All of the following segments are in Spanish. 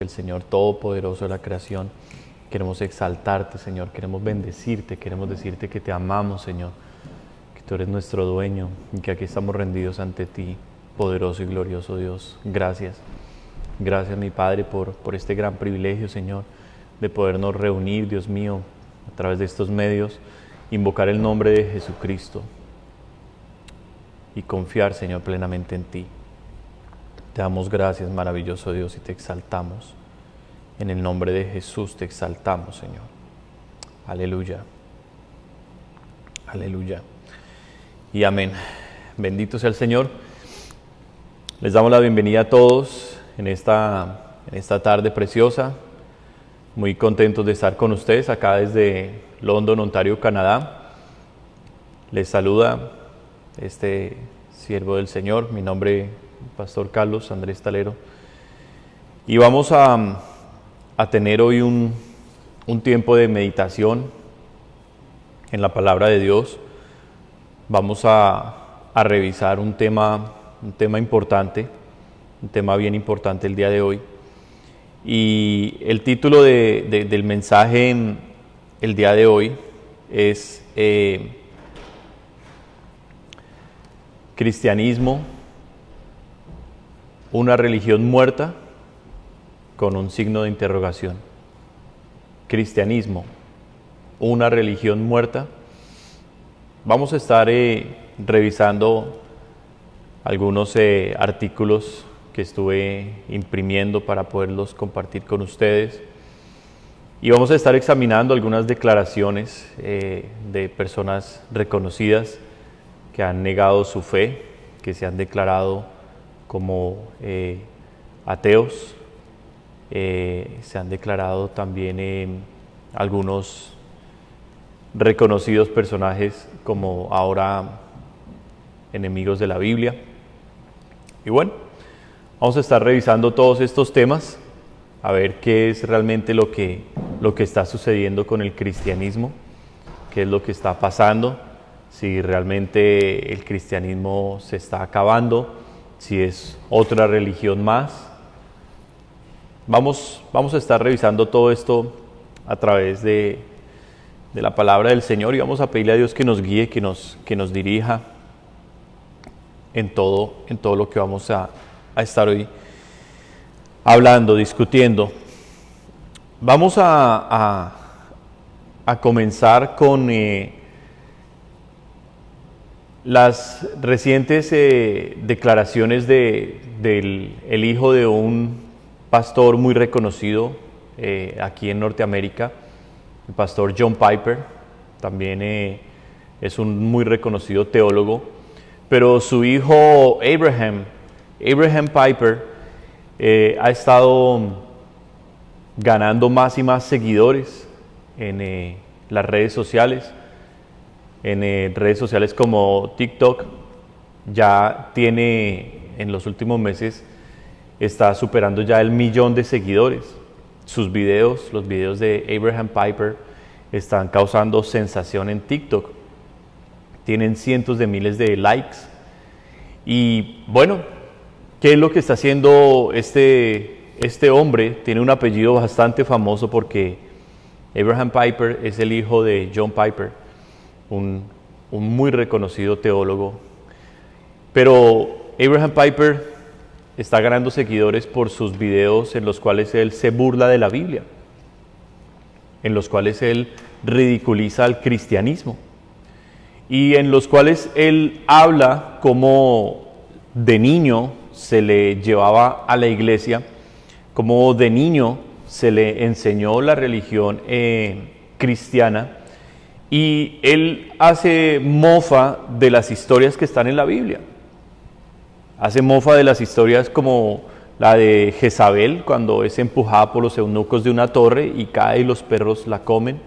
El Señor Todopoderoso de la creación. Queremos exaltarte, Señor, queremos bendecirte, queremos decirte que te amamos, Señor, que tú eres nuestro dueño y que aquí estamos rendidos ante ti, poderoso y glorioso Dios. Gracias, gracias mi Padre por este gran privilegio, Señor, de podernos reunir, Dios mío, a través de estos medios, invocar el nombre de Jesucristo y confiar, Señor, plenamente en ti. Te damos gracias, maravilloso Dios, y te exaltamos. En el nombre de Jesús te exaltamos, Señor. Aleluya. Aleluya. Y amén. Bendito sea el Señor. Les damos la bienvenida a todos en esta tarde preciosa. Muy contentos de estar con ustedes acá desde London, Ontario, Canadá. Les saluda este siervo del Señor. Mi nombre es Pastor Carlos Andrés Talero. Y vamos a tener hoy un tiempo de meditación en la palabra de Dios. Vamos a revisar un tema importante, un tema bien importante el día de hoy. Y el título del mensaje el día de hoy es Cristianismo, una religión muerta, con un signo de interrogación. Cristianismo, una religión muerta. Vamos a estar revisando algunos artículos que estuve imprimiendo para poderlos compartir con ustedes. Y vamos a estar examinando algunas declaraciones de personas reconocidas que han negado su fe, que se han declarado como ateos. Se han declarado también algunos reconocidos personajes como ahora enemigos de la Biblia. Y bueno, vamos a estar revisando todos estos temas, a ver qué es realmente lo que está sucediendo con el cristianismo, qué es lo que está pasando, si realmente el cristianismo se está acabando, si es otra religión más. Vamos a estar revisando todo esto a través de la palabra del Señor y vamos a pedirle a Dios que nos guíe, que nos dirija en todo lo que vamos a estar hoy hablando, discutiendo. Vamos a comenzar con las recientes declaraciones del hijo de un pastor muy reconocido aquí en Norteamérica, el pastor John Piper. También es un muy reconocido teólogo, pero su hijo Abraham Piper ha estado ganando más y más seguidores en las redes sociales, en redes sociales como TikTok. Ya tiene, en los últimos meses, está superando ya el 1.000.000 de seguidores. Sus videos, los videos de Abraham Piper, están causando sensación en TikTok. Tienen cientos de miles de likes. Y bueno, ¿qué es lo que está haciendo este hombre? Tiene un apellido bastante famoso porque Abraham Piper es el hijo de John Piper, un muy reconocido teólogo. Pero Abraham Piper está ganando seguidores por sus videos en los cuales él se burla de la Biblia, en los cuales él ridiculiza al cristianismo y en los cuales él habla como de niño se le llevaba a la iglesia, como de niño se le enseñó la religión cristiana, y él hace mofa de las historias que están en la Biblia. Hace mofa de las historias como la de Jezabel, cuando es empujada por los eunucos de una torre y cae y los perros la comen.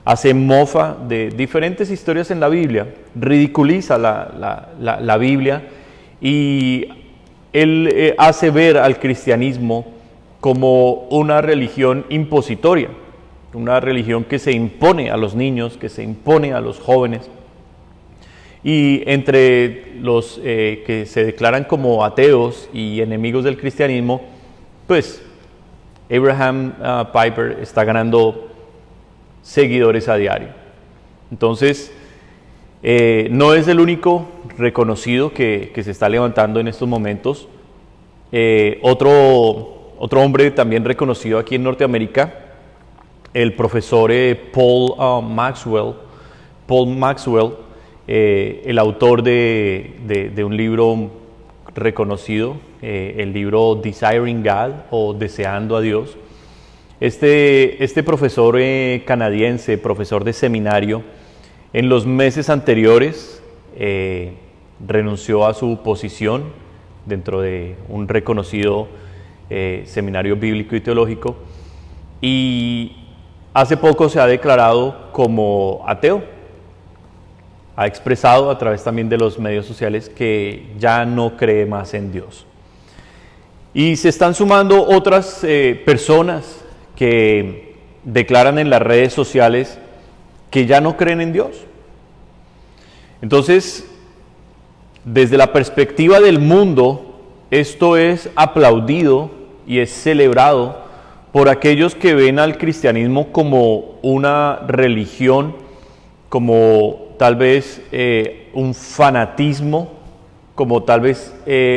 Hace mofa de diferentes historias en la Biblia, ridiculiza la Biblia, y él hace ver al cristianismo como una religión impositoria, una religión que se impone a los niños, que se impone a los jóvenes. Y entre los que se declaran como ateos y enemigos del cristianismo, pues Abraham Piper está ganando seguidores a diario. Entonces, no es el único reconocido que se está levantando en estos momentos. Otro hombre también reconocido aquí en Norteamérica, el profesor Paul Maxwell, el autor de un libro reconocido, el libro Desiring God o Deseando a Dios. Este profesor canadiense, profesor de seminario, en los meses anteriores renunció a su posición dentro de un reconocido seminario bíblico y teológico, y hace poco se ha declarado como ateo. Ha expresado a través también de los medios sociales que ya no cree más en Dios. Y se están sumando otras personas que declaran en las redes sociales que ya no creen en Dios. Entonces, desde la perspectiva del mundo, esto es aplaudido y es celebrado por aquellos que ven al cristianismo como una religión, como tal vez un fanatismo, como tal vez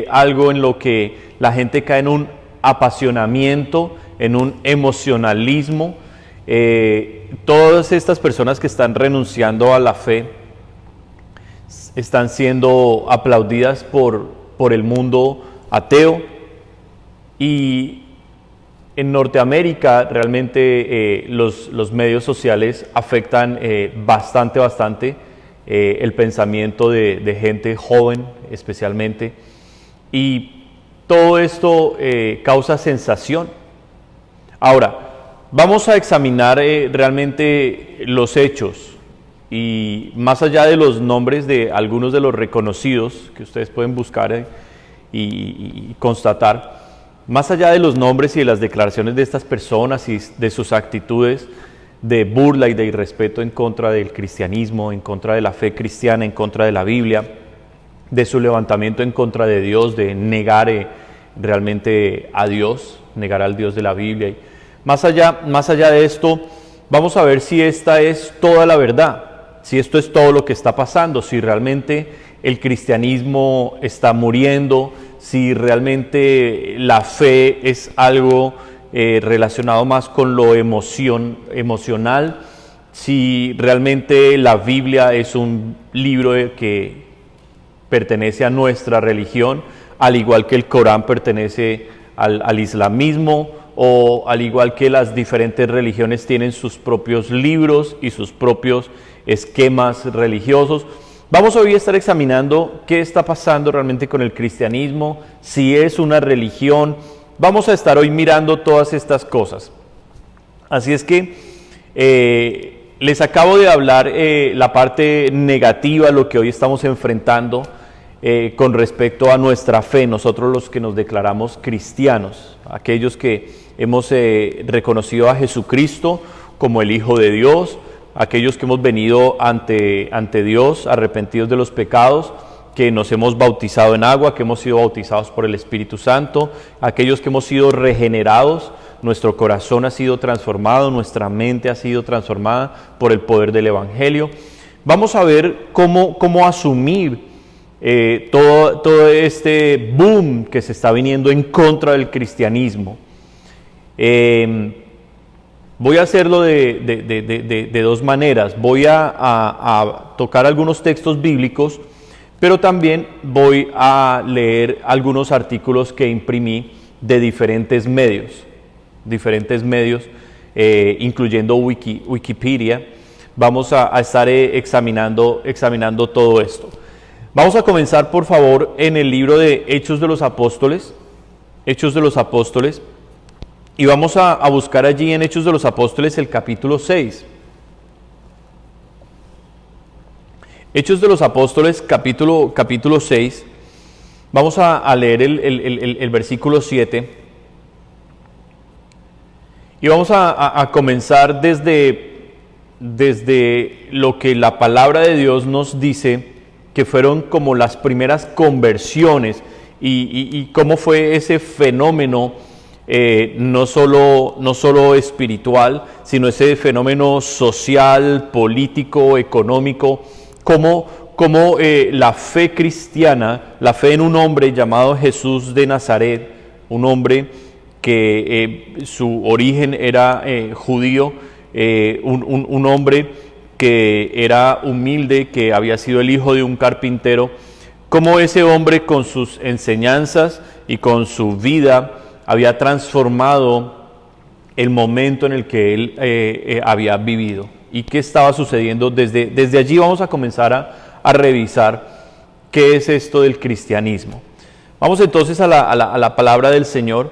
algo en lo que la gente cae en un apasionamiento, en un emocionalismo. Todas estas personas que están renunciando a la fe están siendo aplaudidas por el mundo ateo, y en Norteamérica realmente los medios sociales afectan bastante el pensamiento de gente joven especialmente, y todo esto causa sensación. Ahora, vamos a examinar realmente los hechos, y más allá de los nombres de algunos de los reconocidos que ustedes pueden buscar y constatar, más allá de los nombres y de las declaraciones de estas personas y de sus actitudes de burla y de irrespeto en contra del cristianismo, en contra de la fe cristiana, en contra de la Biblia, de su levantamiento en contra de Dios, de negar realmente a Dios, negar al Dios de la Biblia. Y más allá de esto, vamos a ver si esta es toda la verdad, si esto es todo lo que está pasando, si realmente el cristianismo está muriendo, si realmente la fe es algo relacionado más con lo emocional, si realmente la Biblia es un libro que pertenece a nuestra religión, al igual que el Corán pertenece al islamismo, o al igual que las diferentes religiones tienen sus propios libros y sus propios esquemas religiosos. Vamos hoy a estar examinando qué está pasando realmente con el cristianismo, si es una religión. Vamos a estar hoy mirando todas estas cosas. Así es que les acabo de hablar la parte negativa, lo que hoy estamos enfrentando con respecto a nuestra fe, nosotros los que nos declaramos cristianos, aquellos que hemos reconocido a Jesucristo como el Hijo de Dios, aquellos que hemos venido ante Dios arrepentidos de los pecados, que nos hemos bautizado en agua, que hemos sido bautizados por el Espíritu Santo, aquellos que hemos sido regenerados, nuestro corazón ha sido transformado, nuestra mente ha sido transformada por el poder del Evangelio. Vamos a ver cómo asumir todo este boom que se está viniendo en contra del cristianismo. Voy a hacerlo de dos maneras. Voy a tocar algunos textos bíblicos, pero también voy a leer algunos artículos que imprimí de diferentes medios, incluyendo Wikipedia. Vamos a estar examinando todo esto. Vamos a comenzar, por favor, en el libro de Hechos de los Apóstoles, y vamos a buscar allí en Hechos de los Apóstoles el capítulo 6. Hechos de los Apóstoles, capítulo 6, vamos a leer el versículo 7, y vamos a comenzar desde lo que la palabra de Dios nos dice, que fueron como las primeras conversiones, y cómo fue ese fenómeno no solo espiritual, sino ese fenómeno social, político, económico, como la fe cristiana, la fe en un hombre llamado Jesús de Nazaret, un hombre que su origen era judío, un hombre que era humilde, que había sido el hijo de un carpintero, como ese hombre con sus enseñanzas y con su vida había transformado el momento en el que él había vivido. ¿Y qué estaba sucediendo? Desde allí vamos a comenzar a revisar qué es esto del cristianismo. Vamos entonces a la palabra del Señor.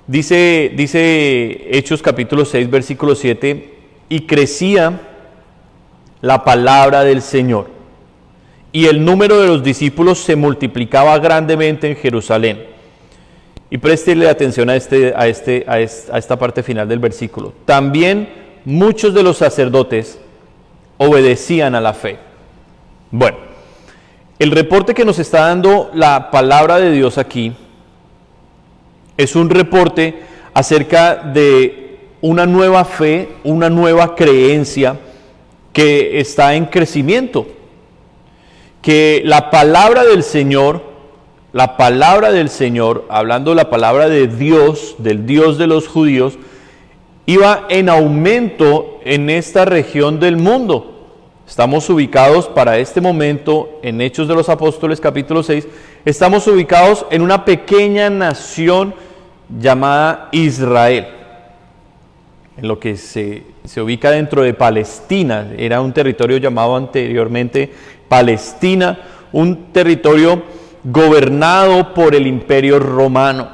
Dice Hechos capítulo 6, versículo 7, y crecía la palabra del Señor, y el número de los discípulos se multiplicaba grandemente en Jerusalén. Y préstele atención a esta parte final del versículo. También muchos de los sacerdotes obedecían a la fe. Bueno, el reporte que nos está dando la palabra de Dios aquí es un reporte acerca de una nueva fe, una nueva creencia que está en crecimiento. Que la palabra del Señor, hablando de la palabra de Dios, del Dios de los judíos, iba en aumento en esta región del mundo. Estamos ubicados para este momento en Hechos de los Apóstoles capítulo 6, estamos ubicados en una pequeña nación llamada Israel, en lo que se ubica dentro de Palestina. Era un territorio llamado anteriormente Palestina, un territorio gobernado por el Imperio Romano.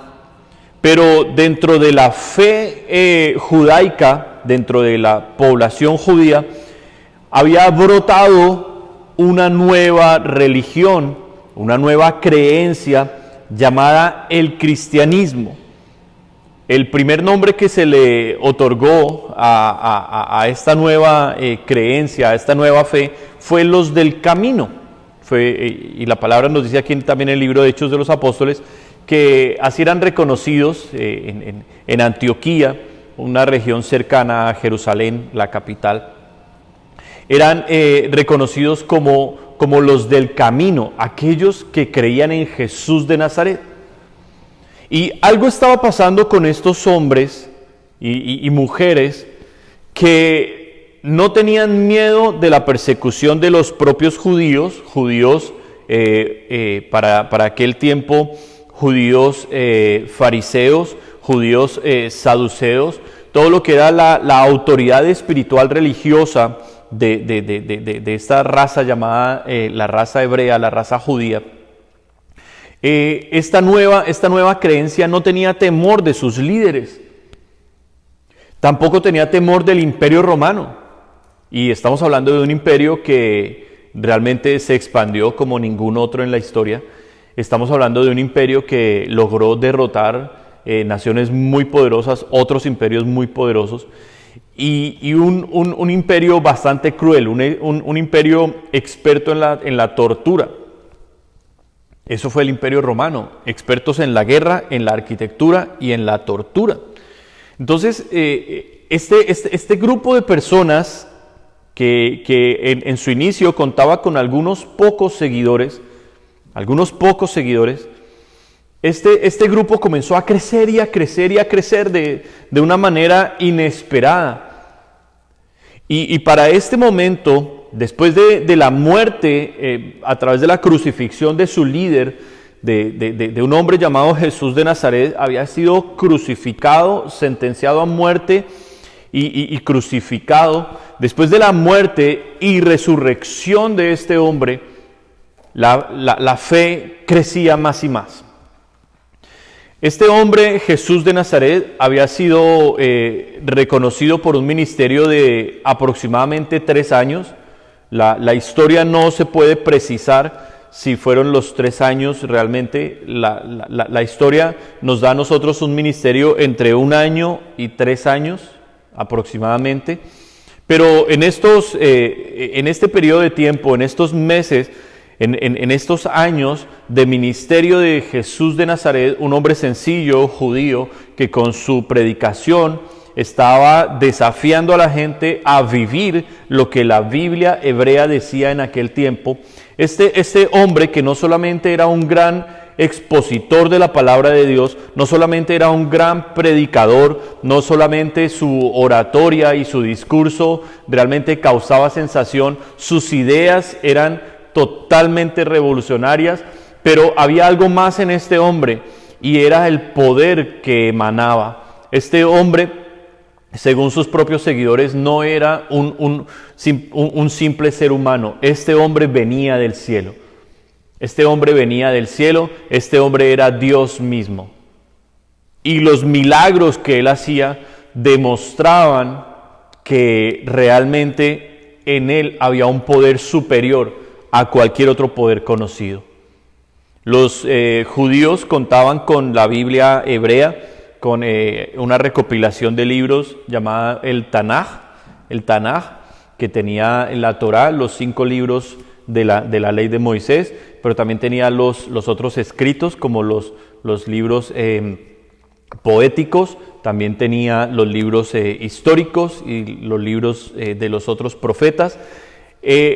Pero dentro de la fe judaica, dentro de la población judía, había brotado una nueva religión, una nueva creencia llamada el cristianismo. El primer nombre que se le otorgó a esta nueva creencia, a esta nueva fe, fue los del camino. Y la palabra nos dice aquí también en el libro de Hechos de los Apóstoles, que así eran reconocidos en Antioquía, una región cercana a Jerusalén, la capital. Eran reconocidos como los del camino, aquellos que creían en Jesús de Nazaret. Y algo estaba pasando con estos hombres y mujeres que no tenían miedo de la persecución de los propios judíos para aquel tiempo, judíos fariseos, judíos saduceos, todo lo que era la autoridad espiritual religiosa de esta raza llamada la raza hebrea, la raza judía. Esta nueva creencia no tenía temor de sus líderes, tampoco tenía temor del Imperio Romano, y estamos hablando de un imperio que realmente se expandió como ningún otro en la historia. Estamos hablando de un imperio que logró derrotar naciones muy poderosas, otros imperios muy poderosos, y un imperio bastante cruel, un imperio experto en la tortura. Eso fue el Imperio Romano, expertos en la guerra, en la arquitectura y en la tortura. Entonces, este grupo de personas que en su inicio contaba con algunos pocos seguidores, este grupo comenzó a crecer y a crecer y a crecer de una manera inesperada. Y para este momento, después de la muerte, a través de la crucifixión de su líder, de un hombre llamado Jesús de Nazaret, había sido crucificado, sentenciado a muerte y crucificado. Después de la muerte y resurrección de este hombre, la fe crecía más y más. Este hombre, Jesús de Nazaret, había sido reconocido por un ministerio de aproximadamente 3 años. La historia no se puede precisar si fueron los 3 años realmente. La historia nos da a nosotros un ministerio entre 1 año y 3 años aproximadamente. Pero en este periodo de tiempo, en estos meses, En estos años de ministerio de Jesús de Nazaret, un hombre sencillo, judío, que con su predicación estaba desafiando a la gente a vivir lo que la Biblia hebrea decía en aquel tiempo. Este hombre, que no solamente era un gran expositor de la palabra de Dios, no solamente era un gran predicador, no solamente su oratoria y su discurso realmente causaba sensación, sus ideas eran totalmente revolucionarias, pero había algo más en este hombre, y era el poder que emanaba. Este hombre, según sus propios seguidores, no era un simple ser humano. Este hombre venía del cielo. Este hombre venía del cielo, este hombre era Dios mismo. Y los milagros que él hacía demostraban que realmente en él había un poder superior a cualquier otro poder conocido. Los judíos contaban con la Biblia hebrea, con una recopilación de libros llamada el Tanaj, que tenía en la Torá los 5 libros de la ley de Moisés, pero también tenía los otros escritos, como los libros poéticos, también tenía los libros históricos y los libros de los otros profetas.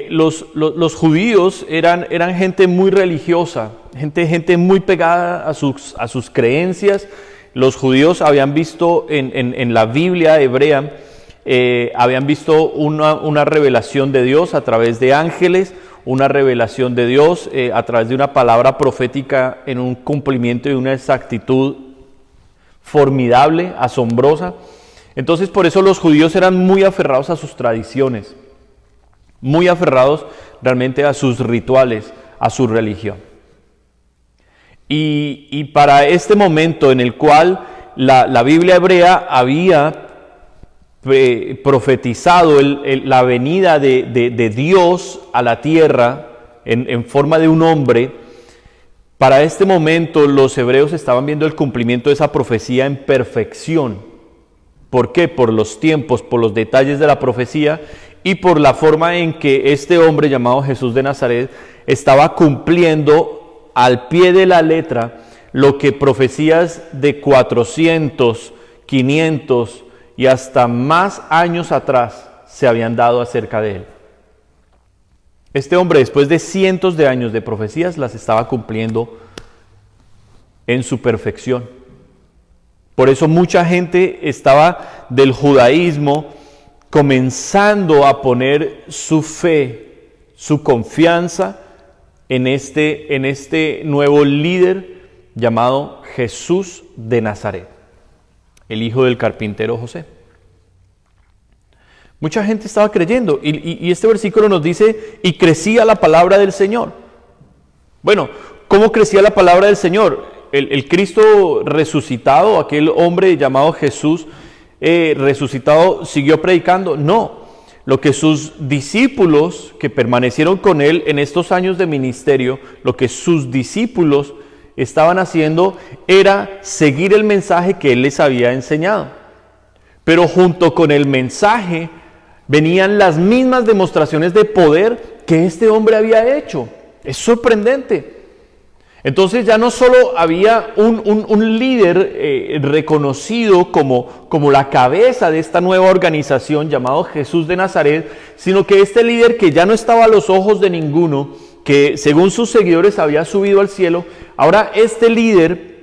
Los judíos eran gente muy religiosa, gente muy pegada a sus creencias. Los judíos habían visto en la Biblia hebrea, habían visto una revelación de Dios a través de ángeles, una revelación de Dios a través de una palabra profética en un cumplimiento y una exactitud formidable, asombrosa. Entonces, por eso los judíos eran muy aferrados a sus tradiciones, muy aferrados realmente a sus rituales, a su religión. Y para este momento en el cual la Biblia hebrea había profetizado la venida de Dios a la tierra en forma de un hombre, para este momento los hebreos estaban viendo el cumplimiento de esa profecía en perfección. ¿Por qué? Por los tiempos, por los detalles de la profecía y por la forma en que este hombre llamado Jesús de Nazaret estaba cumpliendo al pie de la letra lo que profecías de 400, 500 y hasta más años atrás se habían dado acerca de él. Este hombre, después de cientos de años de profecías, las estaba cumpliendo en su perfección. Por eso mucha gente estaba del judaísmo comenzando a poner su fe, su confianza en este nuevo líder llamado Jesús de Nazaret, el hijo del carpintero José. Mucha gente estaba creyendo y este versículo nos dice, y crecía la palabra del Señor. Bueno, ¿cómo crecía la palabra del Señor? El Cristo resucitado, aquel hombre llamado Jesús resucitado, ¿siguió predicando? No. Lo que sus discípulos que permanecieron con él en estos años de ministerio, lo que sus discípulos estaban haciendo era seguir el mensaje que él les había enseñado. Pero junto con el mensaje venían las mismas demostraciones de poder que este hombre había hecho. Es sorprendente. Entonces ya no solo había un líder reconocido como la cabeza de esta nueva organización llamado Jesús de Nazaret, sino que este líder, que ya no estaba a los ojos de ninguno, que según sus seguidores había subido al cielo, ahora este líder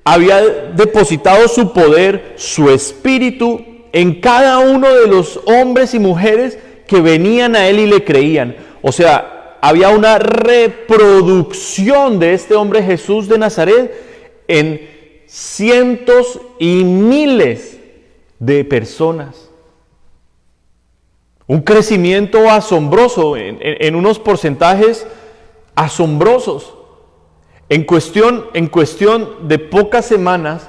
había depositado su poder, su espíritu en cada uno de los hombres y mujeres que venían a él y le creían. O sea, había una reproducción de este hombre Jesús de Nazaret en cientos y miles de personas. Un crecimiento asombroso en unos porcentajes asombrosos. En cuestión de pocas semanas,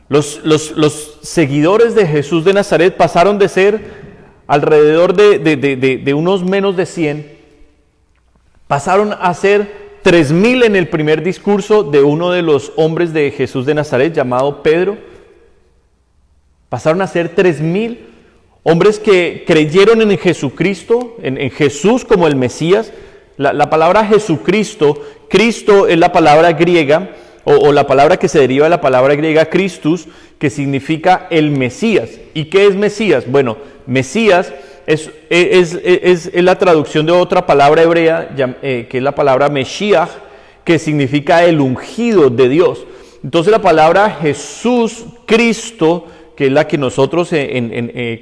los seguidores de Jesús de Nazaret pasaron de ser alrededor de unos menos de 100, pasaron a ser 3,000 en el primer discurso de uno de los hombres de Jesús de Nazaret llamado Pedro. Pasaron a ser 3,000, hombres que creyeron en Jesucristo, en Jesús como el Mesías. La palabra Jesucristo, Cristo es la palabra griega, o la palabra que se deriva de la palabra griega Christus, que significa el Mesías. ¿Y qué es Mesías? Bueno, Mesías es la traducción de otra palabra hebrea, que es la palabra Meshiach, que significa el ungido de Dios. Entonces la palabra Jesús, Cristo, que es la que nosotros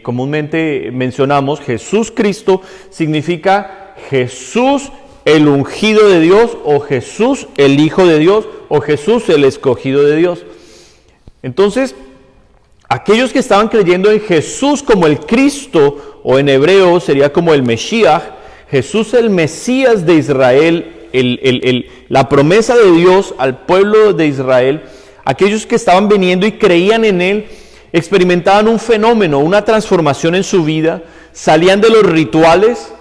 comúnmente mencionamos, Jesús Cristo, significa Jesús el ungido de Dios, o Jesús el Hijo de Dios, o Jesús el escogido de Dios. Entonces, aquellos que estaban creyendo en Jesús como el Cristo, o en hebreo sería como el Mesías, Jesús el Mesías de Israel, la promesa de Dios al pueblo de Israel, aquellos que estaban viniendo y creían en Él, experimentaban un fenómeno, una transformación en su vida, salían de los rituales,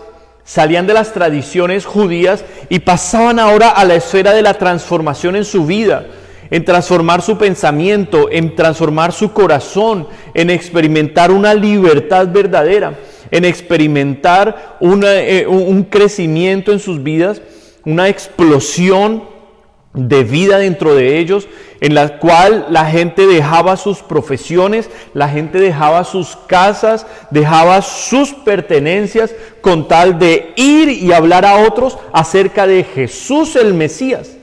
salían de las tradiciones judías y pasaban ahora a la esfera de la transformación en su vida, en transformar su pensamiento, en transformar su corazón, en experimentar una libertad verdadera, en experimentar un crecimiento en sus vidas, una explosión de vida dentro de ellos, en la cual la gente dejaba sus profesiones, la gente dejaba sus casas, dejaba sus pertenencias con tal de ir y hablar a otros acerca de Jesús el Mesías.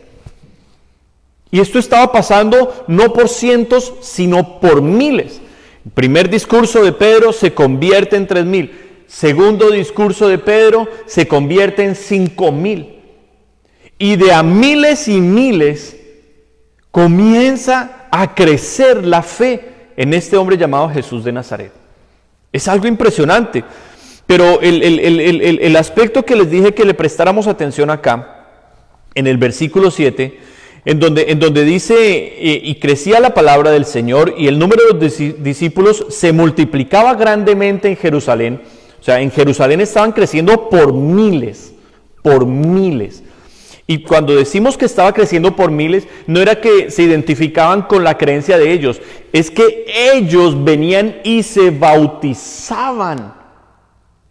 Y esto estaba pasando no por cientos, sino por miles. El primer discurso de Pedro se convierte en 3,000. Segundo discurso de Pedro se convierte en 5,000. Y de a miles y miles comienza a crecer la fe en este hombre llamado Jesús de Nazaret. Es algo impresionante. Pero el aspecto que les dije que le prestáramos atención acá, en el versículo 7, en donde dice, y crecía la palabra del Señor, y el número de los discípulos se multiplicaba grandemente en Jerusalén. O sea, en Jerusalén estaban creciendo por miles, por miles. Y cuando decimos que estaba creciendo por miles, no era que se identificaban con la creencia de ellos, es que ellos venían y se bautizaban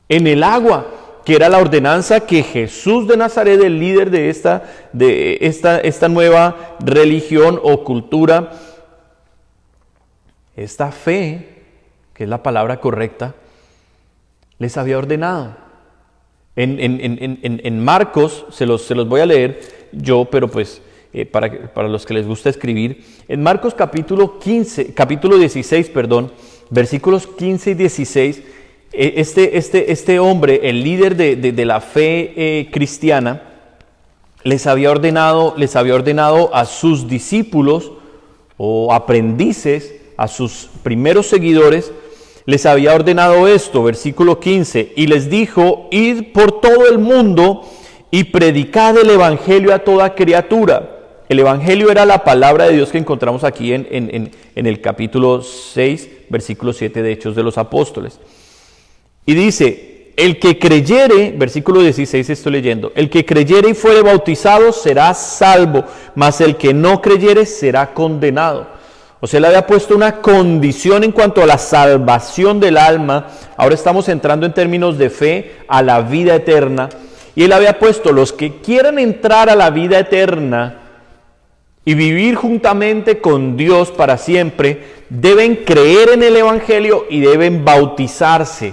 en el agua, que era la ordenanza que Jesús de Nazaret, el líder de esta nueva religión o cultura, esta fe, que es la palabra correcta, les había ordenado. En Marcos, se los voy a leer yo, pero pues para los que les gusta escribir, en Marcos capítulo 16, versículos 15 y 16, este hombre, el líder de la fe cristiana, les había ordenado a sus discípulos o aprendices, a sus primeros seguidores, les había ordenado esto, versículo 15, y les dijo, id por todo el mundo y predicad el evangelio a toda criatura. El evangelio era la palabra de Dios que encontramos aquí en el capítulo 6, versículo 7 de Hechos de los Apóstoles. Y dice, el que creyere, versículo 16 estoy leyendo, el que creyere y fuere bautizado será salvo, mas el que no creyere será condenado. O sea, él había puesto una condición en cuanto a la salvación del alma. Ahora estamos entrando en términos de fe a la vida eterna. Y él había puesto, los que quieran entrar a la vida eterna y vivir juntamente con Dios para siempre, deben creer en el evangelio y deben bautizarse.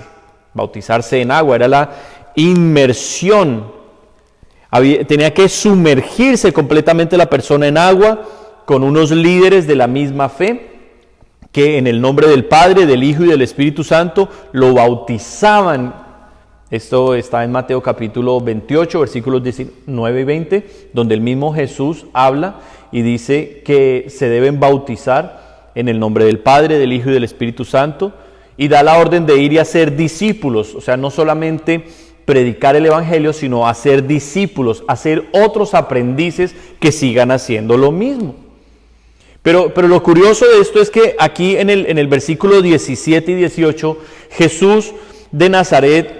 Bautizarse en agua, era la inmersión. Tenía que sumergirse completamente la persona en agua, con unos líderes de la misma fe, que en el nombre del Padre, del Hijo y del Espíritu Santo lo bautizaban. Esto está en Mateo capítulo 28, versículos 19 y 20, donde el mismo Jesús habla y dice que se deben bautizar en el nombre del Padre, del Hijo y del Espíritu Santo, y da la orden de ir y hacer discípulos, o sea, no solamente predicar el evangelio, sino hacer discípulos, hacer otros aprendices que sigan haciendo lo mismo. Pero lo curioso de esto es que aquí en el versículo 17 y 18, Jesús de Nazaret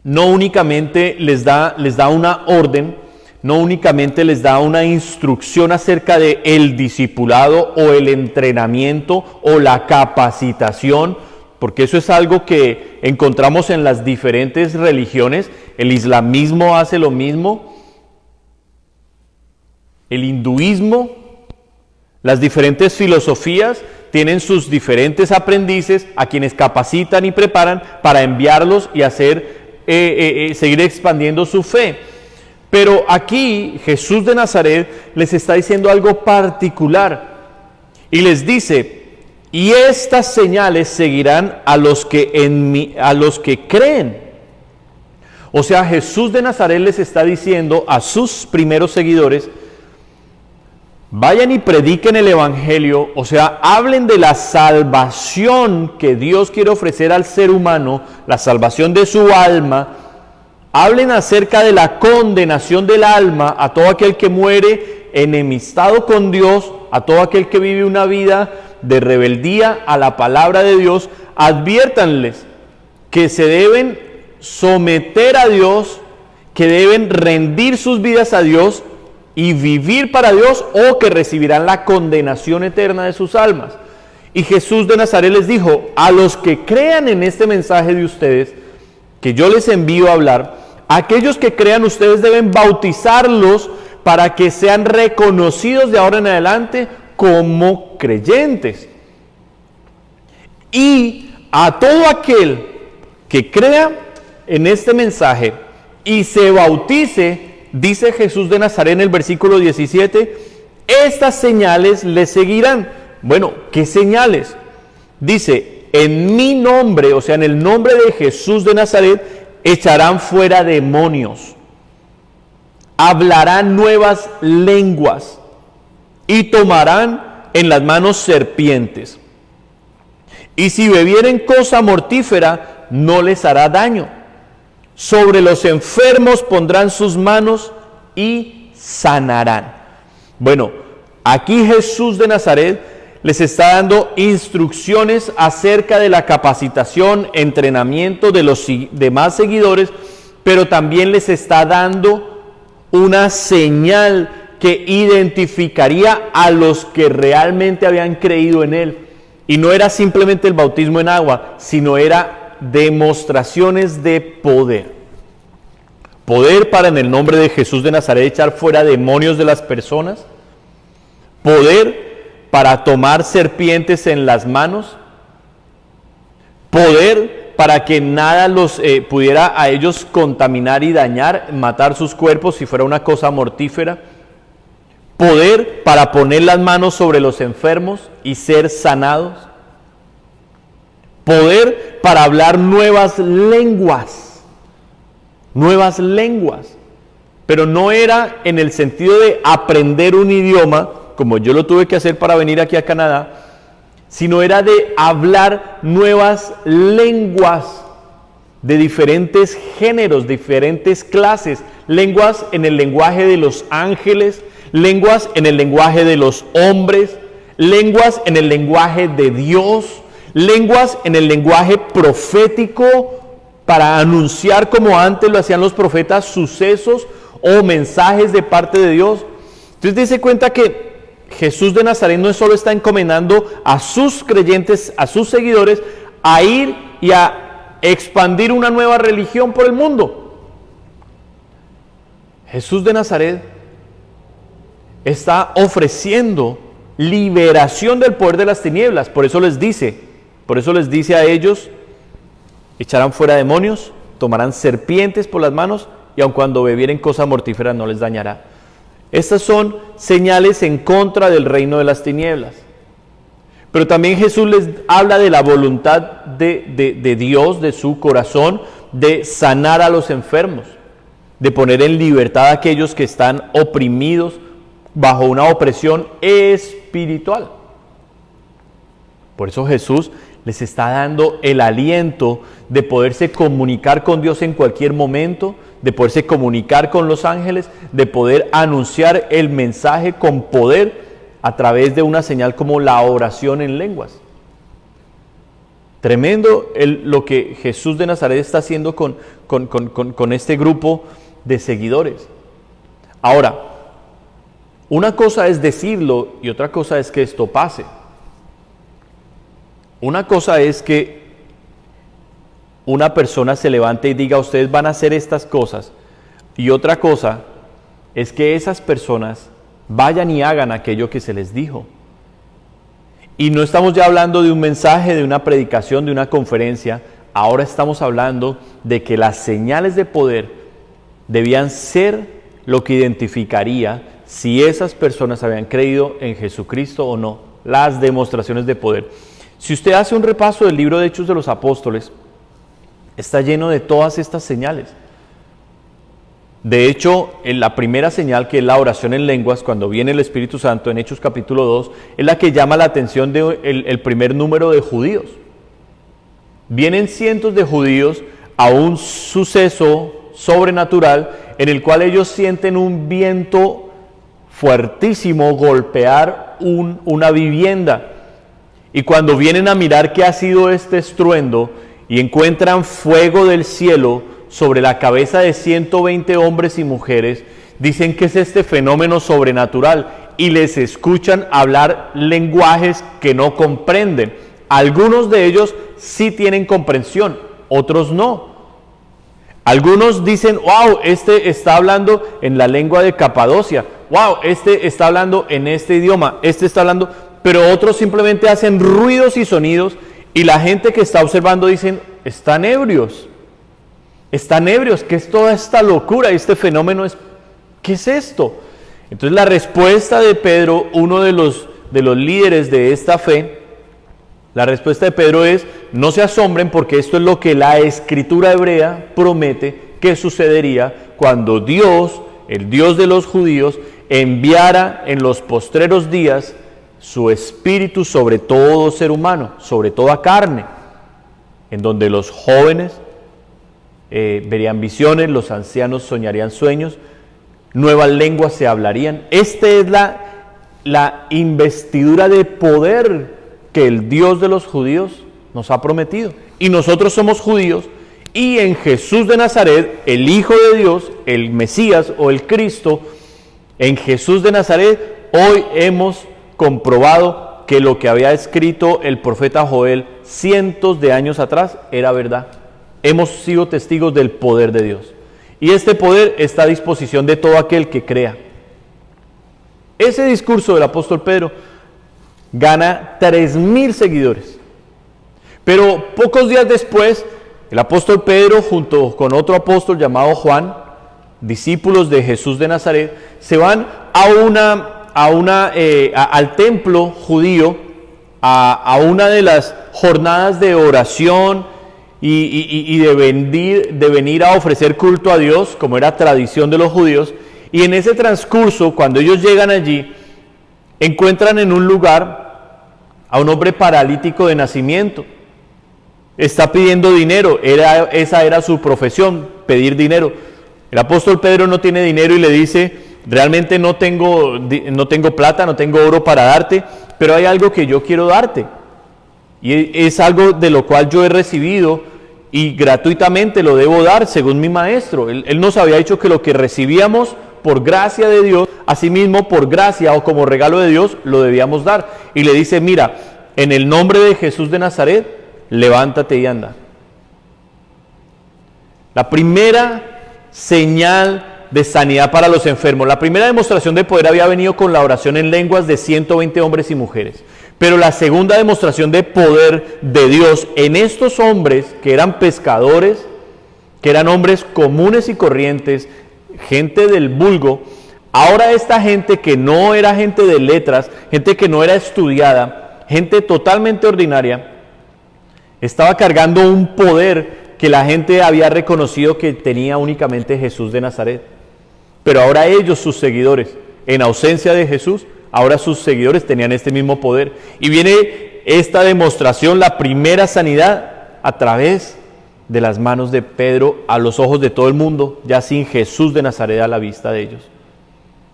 no únicamente les da una orden, no únicamente les da una instrucción acerca de el discipulado o el entrenamiento o la capacitación, porque eso es algo que encontramos en las diferentes religiones. El islamismo hace lo mismo, el hinduismo, las diferentes filosofías tienen sus diferentes aprendices a quienes capacitan y preparan para enviarlos y seguir expandiendo su fe. Pero aquí Jesús de Nazaret les está diciendo algo particular y les dice: y estas señales seguirán a los que creen. O sea, Jesús de Nazaret les está diciendo a sus primeros seguidores: vayan y prediquen el evangelio, o sea, hablen de la salvación que Dios quiere ofrecer al ser humano, la salvación de su alma. Hablen acerca de la condenación del alma a todo aquel que muere enemistado con Dios, a todo aquel que vive una vida de rebeldía a la palabra de Dios. Adviértanles que se deben someter a Dios, que deben rendir sus vidas a Dios y vivir para Dios, o que recibirán la condenación eterna de sus almas. Y Jesús de Nazaret les dijo: a los que crean en este mensaje de ustedes, que yo les envío a hablar, aquellos que crean, ustedes deben bautizarlos para que sean reconocidos de ahora en adelante como creyentes. Y a todo aquel que crea en este mensaje y se bautice, dice Jesús de Nazaret en el versículo 17, estas señales le seguirán. Bueno, ¿qué señales? Dice: en mi nombre, o sea, en el nombre de Jesús de Nazaret, echarán fuera demonios, hablarán nuevas lenguas y tomarán en las manos serpientes. Y si bebieren cosa mortífera, no les hará daño. Sobre los enfermos pondrán sus manos y sanarán. Bueno, aquí Jesús de Nazaret les está dando instrucciones acerca de la capacitación, entrenamiento de los demás seguidores, pero también les está dando una señal que identificaría a los que realmente habían creído en Él. Y no era simplemente el bautismo en agua, sino era demostraciones de poder. Poder para, en el nombre de Jesús de Nazaret, echar fuera demonios de las personas. Poder para tomar serpientes en las manos. Poder para que nada los pudiera a ellos contaminar y dañar, matar sus cuerpos si fuera una cosa mortífera. Poder para poner las manos sobre los enfermos y ser sanados. Poder para hablar nuevas lenguas. Nuevas lenguas. Pero no era en el sentido de aprender un idioma, como yo lo tuve que hacer para venir aquí a Canadá, sino era de hablar nuevas lenguas de diferentes géneros, diferentes clases, lenguas en el lenguaje de los ángeles, lenguas en el lenguaje de los hombres, lenguas en el lenguaje de Dios, lenguas en el lenguaje profético para anunciar, como antes lo hacían los profetas, sucesos o mensajes de parte de Dios. Entonces dése cuenta que Jesús de Nazaret no solo está encomendando a sus creyentes, a sus seguidores, a ir y a expandir una nueva religión por el mundo. Jesús de Nazaret está ofreciendo liberación del poder de las tinieblas. Por eso les dice a ellos: echarán fuera demonios, tomarán serpientes por las manos, y aun cuando bebieren cosa mortífera no les dañará. Estas son señales en contra del reino de las tinieblas. Pero también Jesús les habla de la voluntad de Dios, de su corazón, de sanar a los enfermos, de poner en libertad a aquellos que están oprimidos bajo una opresión espiritual. Por eso Jesús les está dando el aliento de poderse comunicar con Dios en cualquier momento, de poderse comunicar con los ángeles, de poder anunciar el mensaje con poder a través de una señal como la oración en lenguas. Tremendo lo que Jesús de Nazaret está haciendo con este grupo de seguidores. Ahora, una cosa es decirlo y otra cosa es que esto pase. Una cosa es que una persona se levante y diga, ustedes van a hacer estas cosas. Y otra cosa es que esas personas vayan y hagan aquello que se les dijo. Y no estamos ya hablando de un mensaje, de una predicación, de una conferencia. Ahora estamos hablando de que las señales de poder debían ser lo que identificaría si esas personas habían creído en Jesucristo o no. Las demostraciones de poder. Si usted hace un repaso del libro de Hechos de los Apóstoles, está lleno de todas estas señales. De hecho, en la primera señal, que es la oración en lenguas, cuando viene el Espíritu Santo en Hechos capítulo 2, es la que llama la atención del primer número de judíos. Vienen cientos de judíos a un suceso sobrenatural en el cual ellos sienten un viento fuertísimo golpear una vivienda. Y cuando vienen a mirar qué ha sido este estruendo y encuentran fuego del cielo sobre la cabeza de 120 hombres y mujeres, dicen que es este fenómeno sobrenatural y les escuchan hablar lenguajes que no comprenden. Algunos de ellos sí tienen comprensión, otros no. Algunos dicen, wow, este está hablando en la lengua de Capadocia, wow, este está hablando en este idioma, este está hablando, pero otros simplemente hacen ruidos y sonidos y la gente que está observando dicen, están ebrios, ¿qué es toda esta locura? Este fenómeno ¿qué es esto? Entonces la respuesta de Pedro, uno de los líderes de esta fe, la respuesta de Pedro es, no se asombren porque esto es lo que la Escritura hebrea promete que sucedería cuando Dios, el Dios de los judíos, enviara en los postreros días su Espíritu sobre todo ser humano, sobre toda carne, en donde los jóvenes verían visiones, los ancianos soñarían sueños, nuevas lenguas se hablarían. Esta es la investidura de poder que el Dios de los judíos nos ha prometido. Y nosotros somos judíos y en Jesús de Nazaret, el Hijo de Dios, el Mesías o el Cristo, en Jesús de Nazaret, hoy hemos comprobado que lo que había escrito el profeta Joel cientos de años atrás era verdad. Hemos sido testigos del poder de Dios. Y este poder está a disposición de todo aquel que crea. Ese discurso del apóstol Pedro gana 3,000 seguidores. Pero pocos días después, el apóstol Pedro, junto con otro apóstol llamado Juan, discípulos de Jesús de Nazaret, se van al templo judío, a una de las jornadas de oración y de venir a ofrecer culto a Dios, como era tradición de los judíos. Y en ese transcurso, cuando ellos llegan allí, encuentran en un lugar a un hombre paralítico de nacimiento. Está pidiendo dinero, esa era su profesión, pedir dinero. El apóstol Pedro no tiene dinero y le dice, realmente no tengo plata, no tengo oro para darte, pero hay algo que yo quiero darte. Y es algo de lo cual yo he recibido y gratuitamente lo debo dar según mi maestro. Él nos había dicho que lo que recibíamos por gracia de Dios, asimismo por gracia o como regalo de Dios, lo debíamos dar. Y le dice, mira, en el nombre de Jesús de Nazaret, levántate y anda. La primera señal de sanidad para los enfermos, la primera demostración de poder había venido con la oración en lenguas de 120 hombres y mujeres. Pero la segunda demostración de poder de Dios en estos hombres que eran pescadores, que eran hombres comunes y corrientes, gente del vulgo, ahora esta gente que no era gente de letras, gente que no era estudiada, gente totalmente ordinaria, estaba cargando un poder que la gente había reconocido que tenía únicamente Jesús de Nazaret. Pero ahora ellos, sus seguidores, en ausencia de Jesús, ahora sus seguidores tenían este mismo poder. Y viene esta demostración, la primera sanidad, a través de las manos de Pedro a los ojos de todo el mundo, ya sin Jesús de Nazaret a la vista de ellos.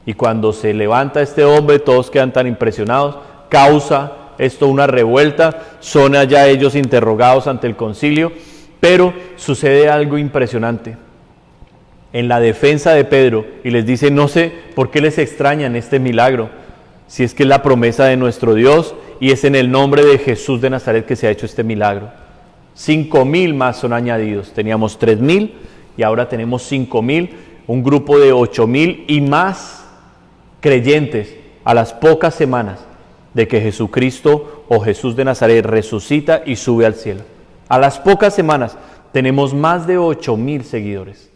Y cuando se levanta este hombre, todos quedan tan impresionados, causa esto una revuelta, son allá ellos interrogados ante el concilio, pero sucede algo impresionante en la defensa de Pedro, y les dice, no sé por qué les extrañan este milagro, si es que es la promesa de nuestro Dios, y es en el nombre de Jesús de Nazaret que se ha hecho este milagro. 5.000 más son añadidos. Teníamos 3.000 y ahora tenemos 5.000, un grupo de 8.000 y más creyentes a las pocas semanas de que Jesucristo o Jesús de Nazaret resucita y sube al cielo. A las pocas semanas tenemos más de 8.000 seguidores.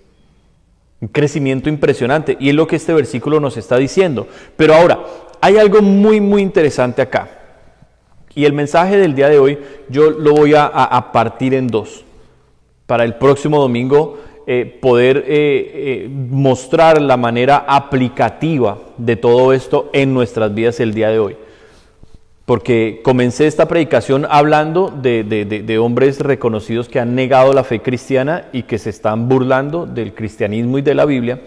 Un crecimiento impresionante, y es lo que este versículo nos está diciendo. Pero ahora, hay algo muy interesante acá. Y el mensaje del día de hoy yo lo voy a partir en dos. Para el próximo domingo poder mostrar la manera aplicativa de todo esto en nuestras vidas el día de hoy. Porque comencé esta predicación hablando de hombres reconocidos que han negado la fe cristiana y que se están burlando del cristianismo y de la Biblia.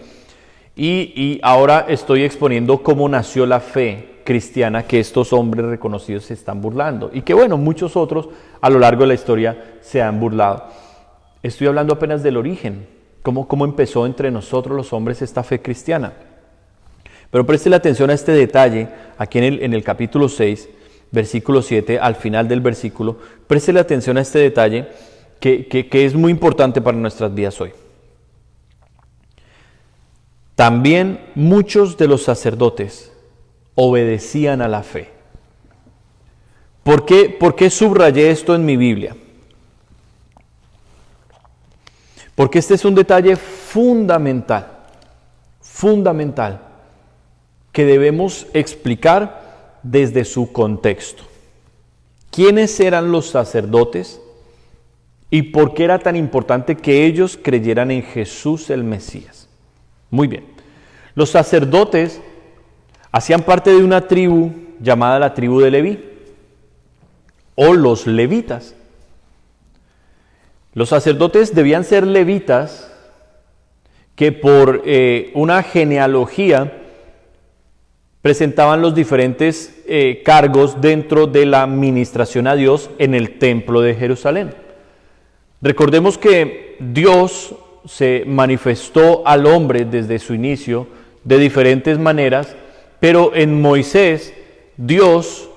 Y ahora estoy exponiendo cómo nació la fe cristiana que estos hombres reconocidos se están burlando. Y que bueno, muchos otros a lo largo de la historia se han burlado. Estoy hablando apenas del origen, cómo empezó entre nosotros los hombres esta fe cristiana. Pero preste la atención a este detalle, aquí en el capítulo 6, versículo 7, al final del versículo, preste la atención a este detalle que es muy importante para nuestras vidas hoy. También muchos de los sacerdotes obedecían a la fe. ¿Por qué subrayé esto en mi Biblia? Porque este es un detalle fundamental, que debemos explicar desde su contexto. ¿Quiénes eran los sacerdotes y por qué era tan importante que ellos creyeran en Jesús el Mesías? Muy bien, los sacerdotes hacían parte de una tribu llamada la tribu de Leví, o los levitas. Los sacerdotes debían ser levitas que por una genealogía presentaban los diferentes cargos dentro de la administración a Dios en el templo de Jerusalén. Recordemos que Dios se manifestó al hombre desde su inicio de diferentes maneras, pero en Moisés Dios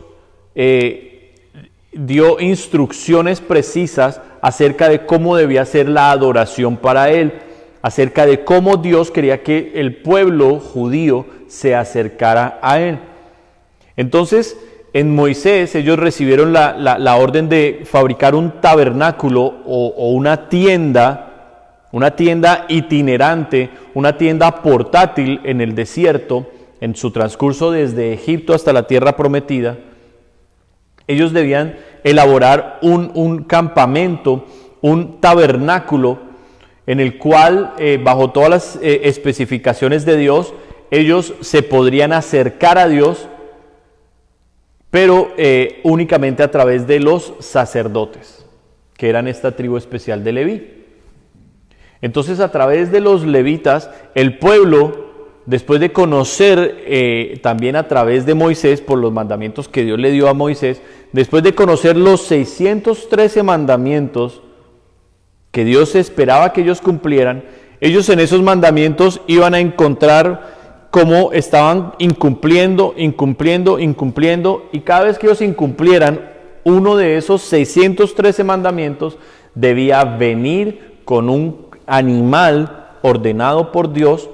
dio instrucciones precisas acerca de cómo debía ser la adoración para él, acerca de cómo Dios quería que el pueblo judío se acercara a él. Entonces, en Moisés ellos recibieron la orden de fabricar un tabernáculo o una tienda itinerante, una tienda portátil en el desierto, en su transcurso desde Egipto hasta la tierra prometida. Ellos debían elaborar un campamento, un tabernáculo, en el cual, bajo todas las especificaciones de Dios, ellos se podrían acercar a Dios, pero únicamente a través de los sacerdotes, que eran esta tribu especial de Leví. Entonces, a través de los levitas, el pueblo, después de conocer también a través de Moisés, por los mandamientos que Dios le dio a Moisés, después de conocer los 613 mandamientos que Dios esperaba que ellos cumplieran, ellos en esos mandamientos iban a encontrar cómo estaban incumpliendo, y cada vez que ellos incumplieran uno de esos 613 mandamientos, debía venir con un animal ordenado por Dios,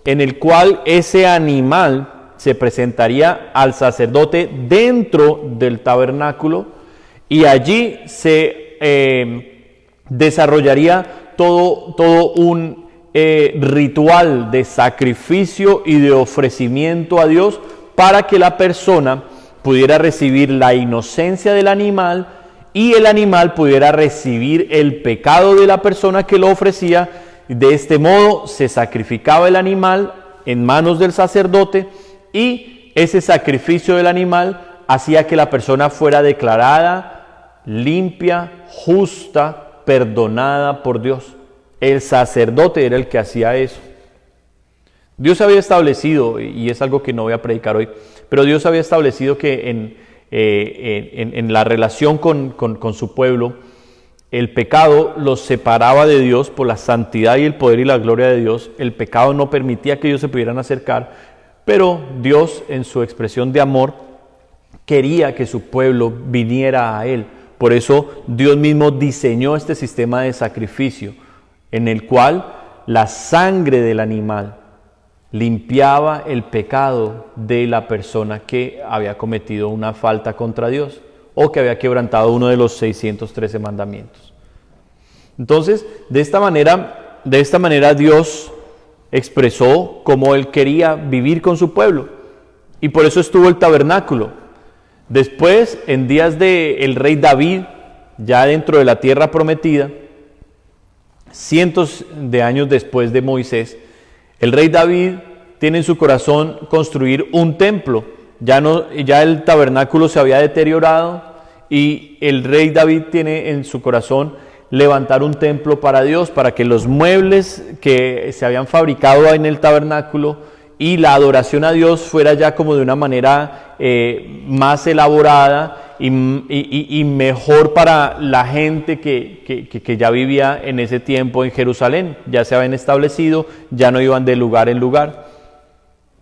en el cual ese animal se presentaría al sacerdote dentro del tabernáculo, y allí se desarrollaría todo un ritual de sacrificio y de ofrecimiento a Dios para que la persona pudiera recibir la inocencia del animal y el animal pudiera recibir el pecado de la persona que lo ofrecía. De este modo se sacrificaba el animal en manos del sacerdote, y ese sacrificio del animal hacía que la persona fuera declarada limpia, justa, perdonada por Dios. El sacerdote era el que hacía eso. Dios había establecido, y es algo que no voy a predicar hoy, pero Dios había establecido que en la relación con su pueblo, el pecado los separaba de Dios por la santidad y el poder y la gloria de Dios. El pecado no permitía que ellos se pudieran acercar, pero Dios, en su expresión de amor, quería que su pueblo viniera a Él Por eso Dios mismo diseñó este sistema de sacrificio, en el cual la sangre del animal limpiaba el pecado de la persona que había cometido una falta contra Dios o que había quebrantado uno de los 613 mandamientos. Entonces, de esta manera Dios expresó cómo Él quería vivir con su pueblo, y por eso estuvo el tabernáculo. Después, en días del rey David, ya dentro de la tierra prometida, cientos de años después de Moisés, el rey David tiene en su corazón construir un templo. Ya el tabernáculo se había deteriorado y el rey David tiene en su corazón levantar un templo para Dios, para que los muebles que se habían fabricado en el tabernáculo y la adoración a Dios fuera ya como de una manera más elaborada y mejor para la gente que ya vivía en ese tiempo en Jerusalén. Ya se habían establecido, ya no iban de lugar en lugar.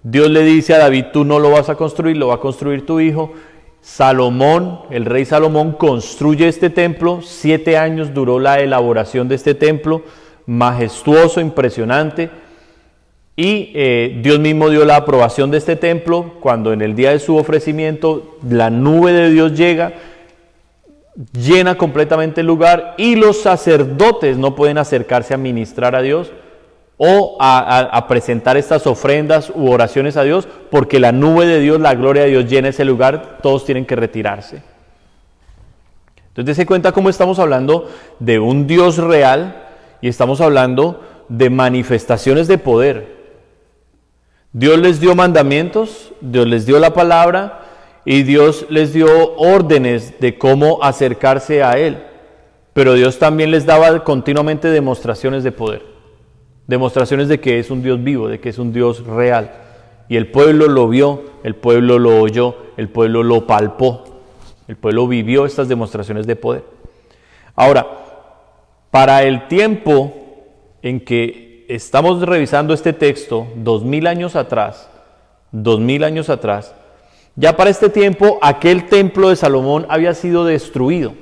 Dios le dice a David: tú no lo vas a construir, lo va a construir tu hijo. Salomón, el rey Salomón, construye este templo. 7 años duró la elaboración de este templo, majestuoso, impresionante. Y Dios mismo dio la aprobación de este templo cuando en el día de su ofrecimiento la nube de Dios llega, llena completamente el lugar, y los sacerdotes no pueden acercarse a ministrar a Dios o a presentar estas ofrendas u oraciones a Dios, porque la nube de Dios, la gloria de Dios llena ese lugar. Todos tienen que retirarse. Entonces se cuenta cómo estamos hablando de un Dios real y estamos hablando de manifestaciones de poder. Dios les dio mandamientos, Dios les dio la palabra y Dios les dio órdenes de cómo acercarse a Él. Pero Dios también les daba continuamente demostraciones de poder, demostraciones de que es un Dios vivo, de que es un Dios real. Y el pueblo lo vio, el pueblo lo oyó, el pueblo lo palpó, el pueblo vivió estas demostraciones de poder. Ahora, para el tiempo en que estamos revisando este texto, 2000 años atrás, ya para este tiempo aquel templo de Salomón había sido destruido.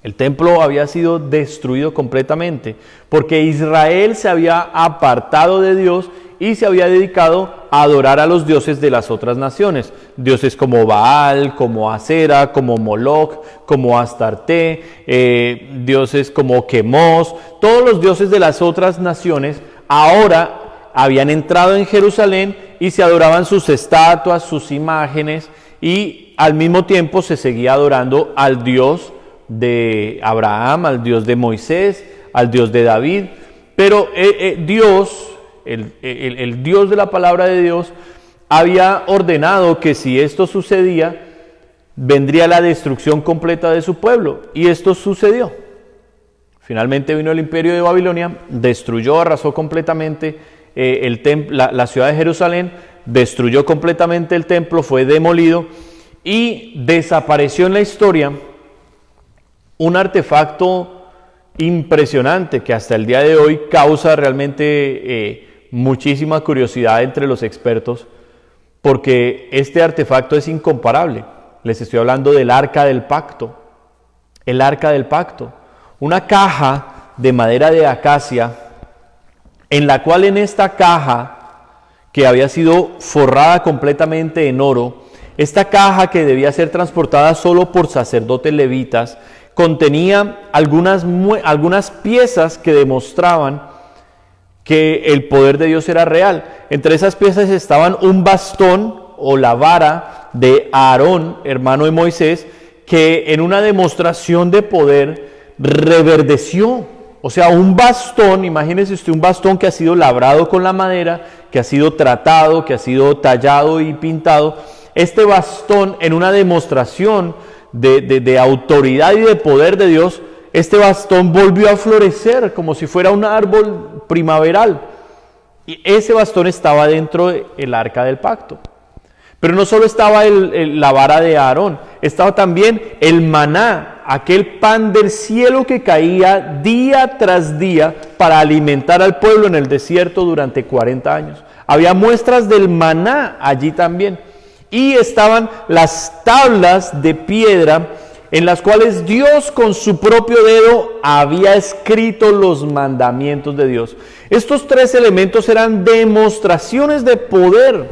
El templo había sido destruido completamente, porque Israel se había apartado de Dios y se había dedicado a adorar a los dioses de las otras naciones. Dioses como Baal, como Asera, como Moloch, como Astarte, dioses como Quemos. Todos los dioses de las otras naciones ahora habían entrado en Jerusalén y se adoraban sus estatuas, sus imágenes, y al mismo tiempo se seguía adorando al Dios de Abraham, al Dios de Moisés, al Dios de David. Pero Dios, el Dios de la palabra de Dios, había ordenado que si esto sucedía, vendría la destrucción completa de su pueblo, y esto sucedió. Finalmente vino el imperio de Babilonia, destruyó, arrasó completamente la ciudad de Jerusalén, destruyó completamente el templo, fue demolido, y desapareció en la historia un artefacto impresionante que hasta el día de hoy causa realmente muchísima curiosidad entre los expertos, porque este artefacto es incomparable. Les estoy hablando del Arca del Pacto. El Arca del Pacto, una caja de madera de acacia, en la cual en esta caja, que había sido forrada completamente en oro, esta caja, que debía ser transportada solo por sacerdotes levitas, contenía algunas piezas que demostraban que el poder de Dios era real. Entre esas piezas estaban un bastón o la vara de Aarón, hermano de Moisés, que en una demostración de poder reverdeció. O sea, un bastón, imagínese usted un bastón que ha sido labrado con la madera, que ha sido tratado, que ha sido tallado y pintado. Este bastón, en una demostración de autoridad y de poder de Dios, este bastón volvió a florecer como si fuera un árbol primaveral. Y ese bastón estaba dentro del Arca del Pacto. Pero no solo estaba la vara de Aarón, estaba también el maná, aquel pan del cielo que caía día tras día para alimentar al pueblo en el desierto durante 40 años. Había muestras del maná allí también. Y estaban las tablas de piedra en las cuales Dios con su propio dedo había escrito los mandamientos de Dios. Estos 3 elementos eran demostraciones de poder,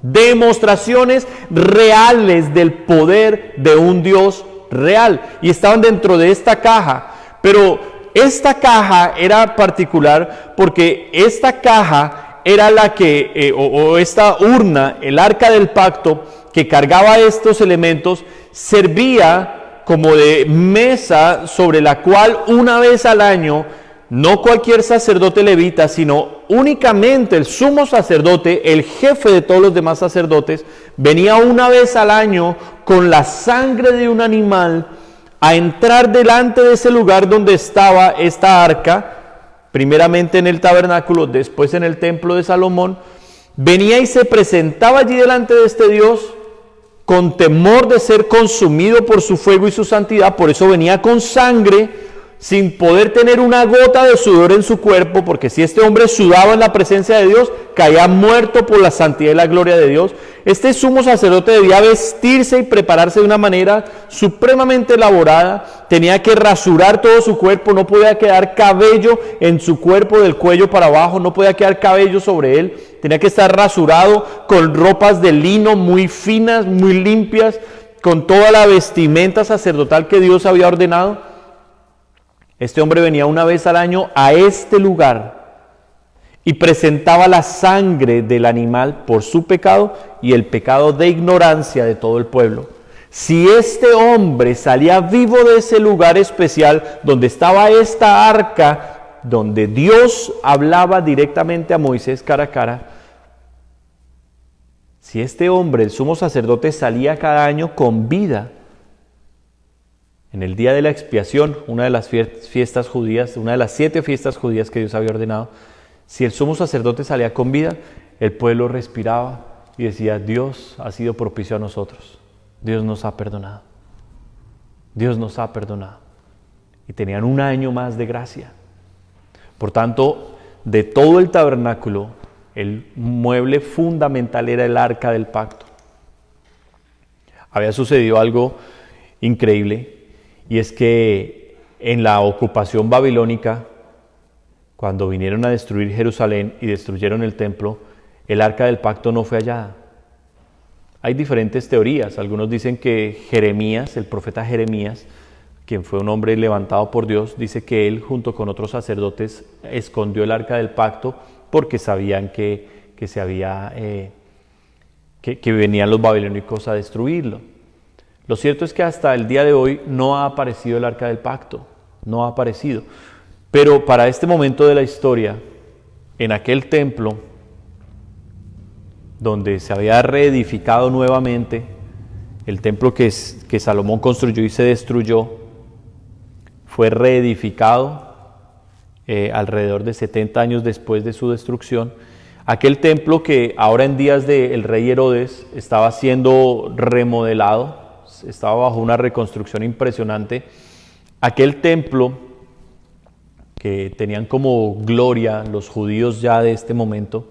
demostraciones reales del poder de un Dios real, y estaban dentro de esta caja. Pero esta caja era particular porque esta caja era la que, esta urna, el arca del pacto, que cargaba estos elementos, servía como de mesa sobre la cual una vez al año, no cualquier sacerdote levita, sino únicamente el sumo sacerdote, el jefe de todos los demás sacerdotes, venía una vez al año con la sangre de un animal a entrar delante de ese lugar donde estaba esta arca, primeramente en el tabernáculo, después en el templo de Salomón. Venía y se presentaba allí delante de este Dios con temor de ser consumido por su fuego y su santidad. Por eso venía con sangre, sin poder tener una gota de sudor en su cuerpo, porque si este hombre sudaba en la presencia de Dios, caía muerto por la santidad y la gloria de Dios. Este sumo sacerdote debía vestirse y prepararse de una manera supremamente elaborada, tenía que rasurar todo su cuerpo, no podía quedar cabello en su cuerpo del cuello para abajo, no podía quedar cabello sobre él, tenía que estar rasurado con ropas de lino muy finas, muy limpias, con toda la vestimenta sacerdotal que Dios había ordenado. Este hombre venía una vez al año a este lugar y presentaba la sangre del animal por su pecado y el pecado de ignorancia de todo el pueblo. Si este hombre salía vivo de ese lugar especial donde estaba esta arca, donde Dios hablaba directamente a Moisés cara a cara, si este hombre, el sumo sacerdote, salía cada año con vida, en el día de la expiación, una de las fiestas judías, una de las 7 fiestas judías que Dios había ordenado, si el sumo sacerdote salía con vida, el pueblo respiraba y decía: Dios ha sido propicio a nosotros, Dios nos ha perdonado, Dios nos ha perdonado. Y tenían un año más de gracia. Por tanto, de todo el tabernáculo, el mueble fundamental era el arca del pacto. Había sucedido algo increíble. Y es que en la ocupación babilónica, cuando vinieron a destruir Jerusalén y destruyeron el templo, el arca del pacto no fue hallada. Hay diferentes teorías. Algunos dicen que Jeremías, el profeta Jeremías, quien fue un hombre levantado por Dios, dice que él junto con otros sacerdotes escondió el arca del pacto porque sabían que venían los babilónicos a destruirlo. Lo cierto es que hasta el día de hoy no ha aparecido el arca del pacto, no ha aparecido. Pero para este momento de la historia, en aquel templo donde se había reedificado nuevamente, el templo que Salomón construyó y se destruyó, fue reedificado alrededor de 70 años después de su destrucción. Aquel templo que ahora en días del rey Herodes estaba siendo remodelado, estaba bajo una reconstrucción impresionante. Aquel templo que tenían como gloria los judíos ya de este momento,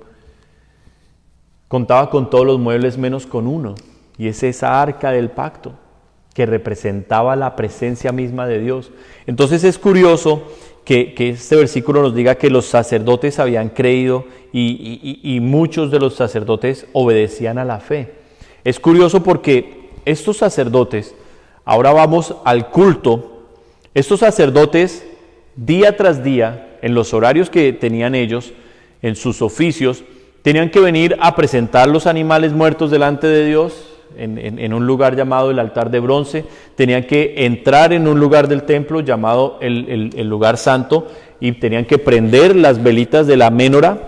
contaba con todos los muebles menos con uno, y es esa arca del pacto que representaba la presencia misma de Dios. Entonces es curioso que este versículo nos diga que los sacerdotes habían creído y muchos de los sacerdotes obedecían a la fe. Es curioso porque estos sacerdotes, ahora vamos al culto, estos sacerdotes día tras día, en los horarios que tenían ellos, en sus oficios, tenían que venir a presentar los animales muertos delante de Dios en un lugar llamado el altar de bronce. Tenían que entrar en un lugar del templo llamado el lugar santo y tenían que prender las velitas de la ménora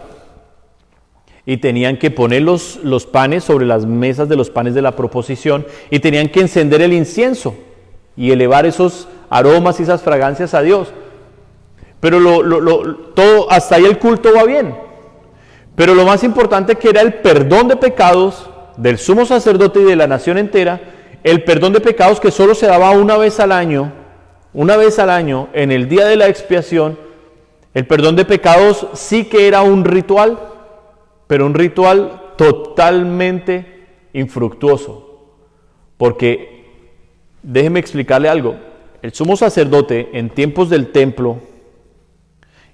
y tenían que poner los panes sobre las mesas de los panes de la proposición y tenían que encender el incienso y elevar esos aromas y esas fragancias a Dios. Pero todo hasta ahí el culto va bien. Pero lo más importante, que era el perdón de pecados del sumo sacerdote y de la nación entera, el perdón de pecados que solo se daba una vez al año en el día de la expiación. El perdón de pecados sí que era un ritual, pero un ritual totalmente infructuoso, porque Déjeme explicarle algo. El sumo sacerdote en tiempos del templo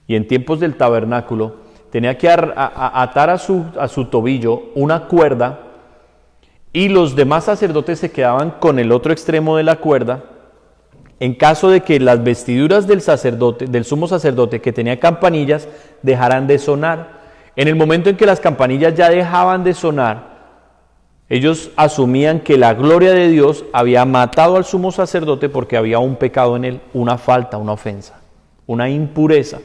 y en tiempos del tabernáculo tenía que atar a su tobillo una cuerda, y los demás sacerdotes se quedaban con el otro extremo de la cuerda en caso de que las vestiduras del sumo sacerdote, que tenía campanillas, dejaran de sonar. En el momento en que las campanillas ya dejaban de sonar, ellos asumían que la gloria de Dios había matado al sumo sacerdote porque había un pecado en él, una falta, una ofensa, una impureza.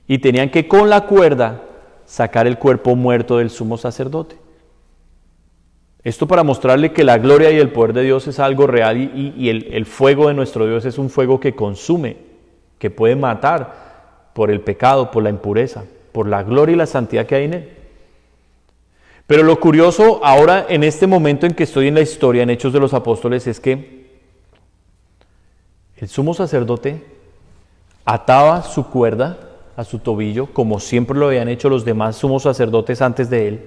Y tenían que con la cuerda sacar el cuerpo muerto del sumo sacerdote. Esto para mostrarle que la gloria y el poder de Dios es algo real, y el fuego de nuestro Dios es un fuego que consume, que puede matar por el pecado, por la impureza, por la gloria y la santidad que hay en él. Pero lo curioso ahora, en este momento en que estoy en la historia, en Hechos de los Apóstoles, es que el sumo sacerdote ataba su cuerda a su tobillo, como siempre lo habían hecho los demás sumos sacerdotes antes de él,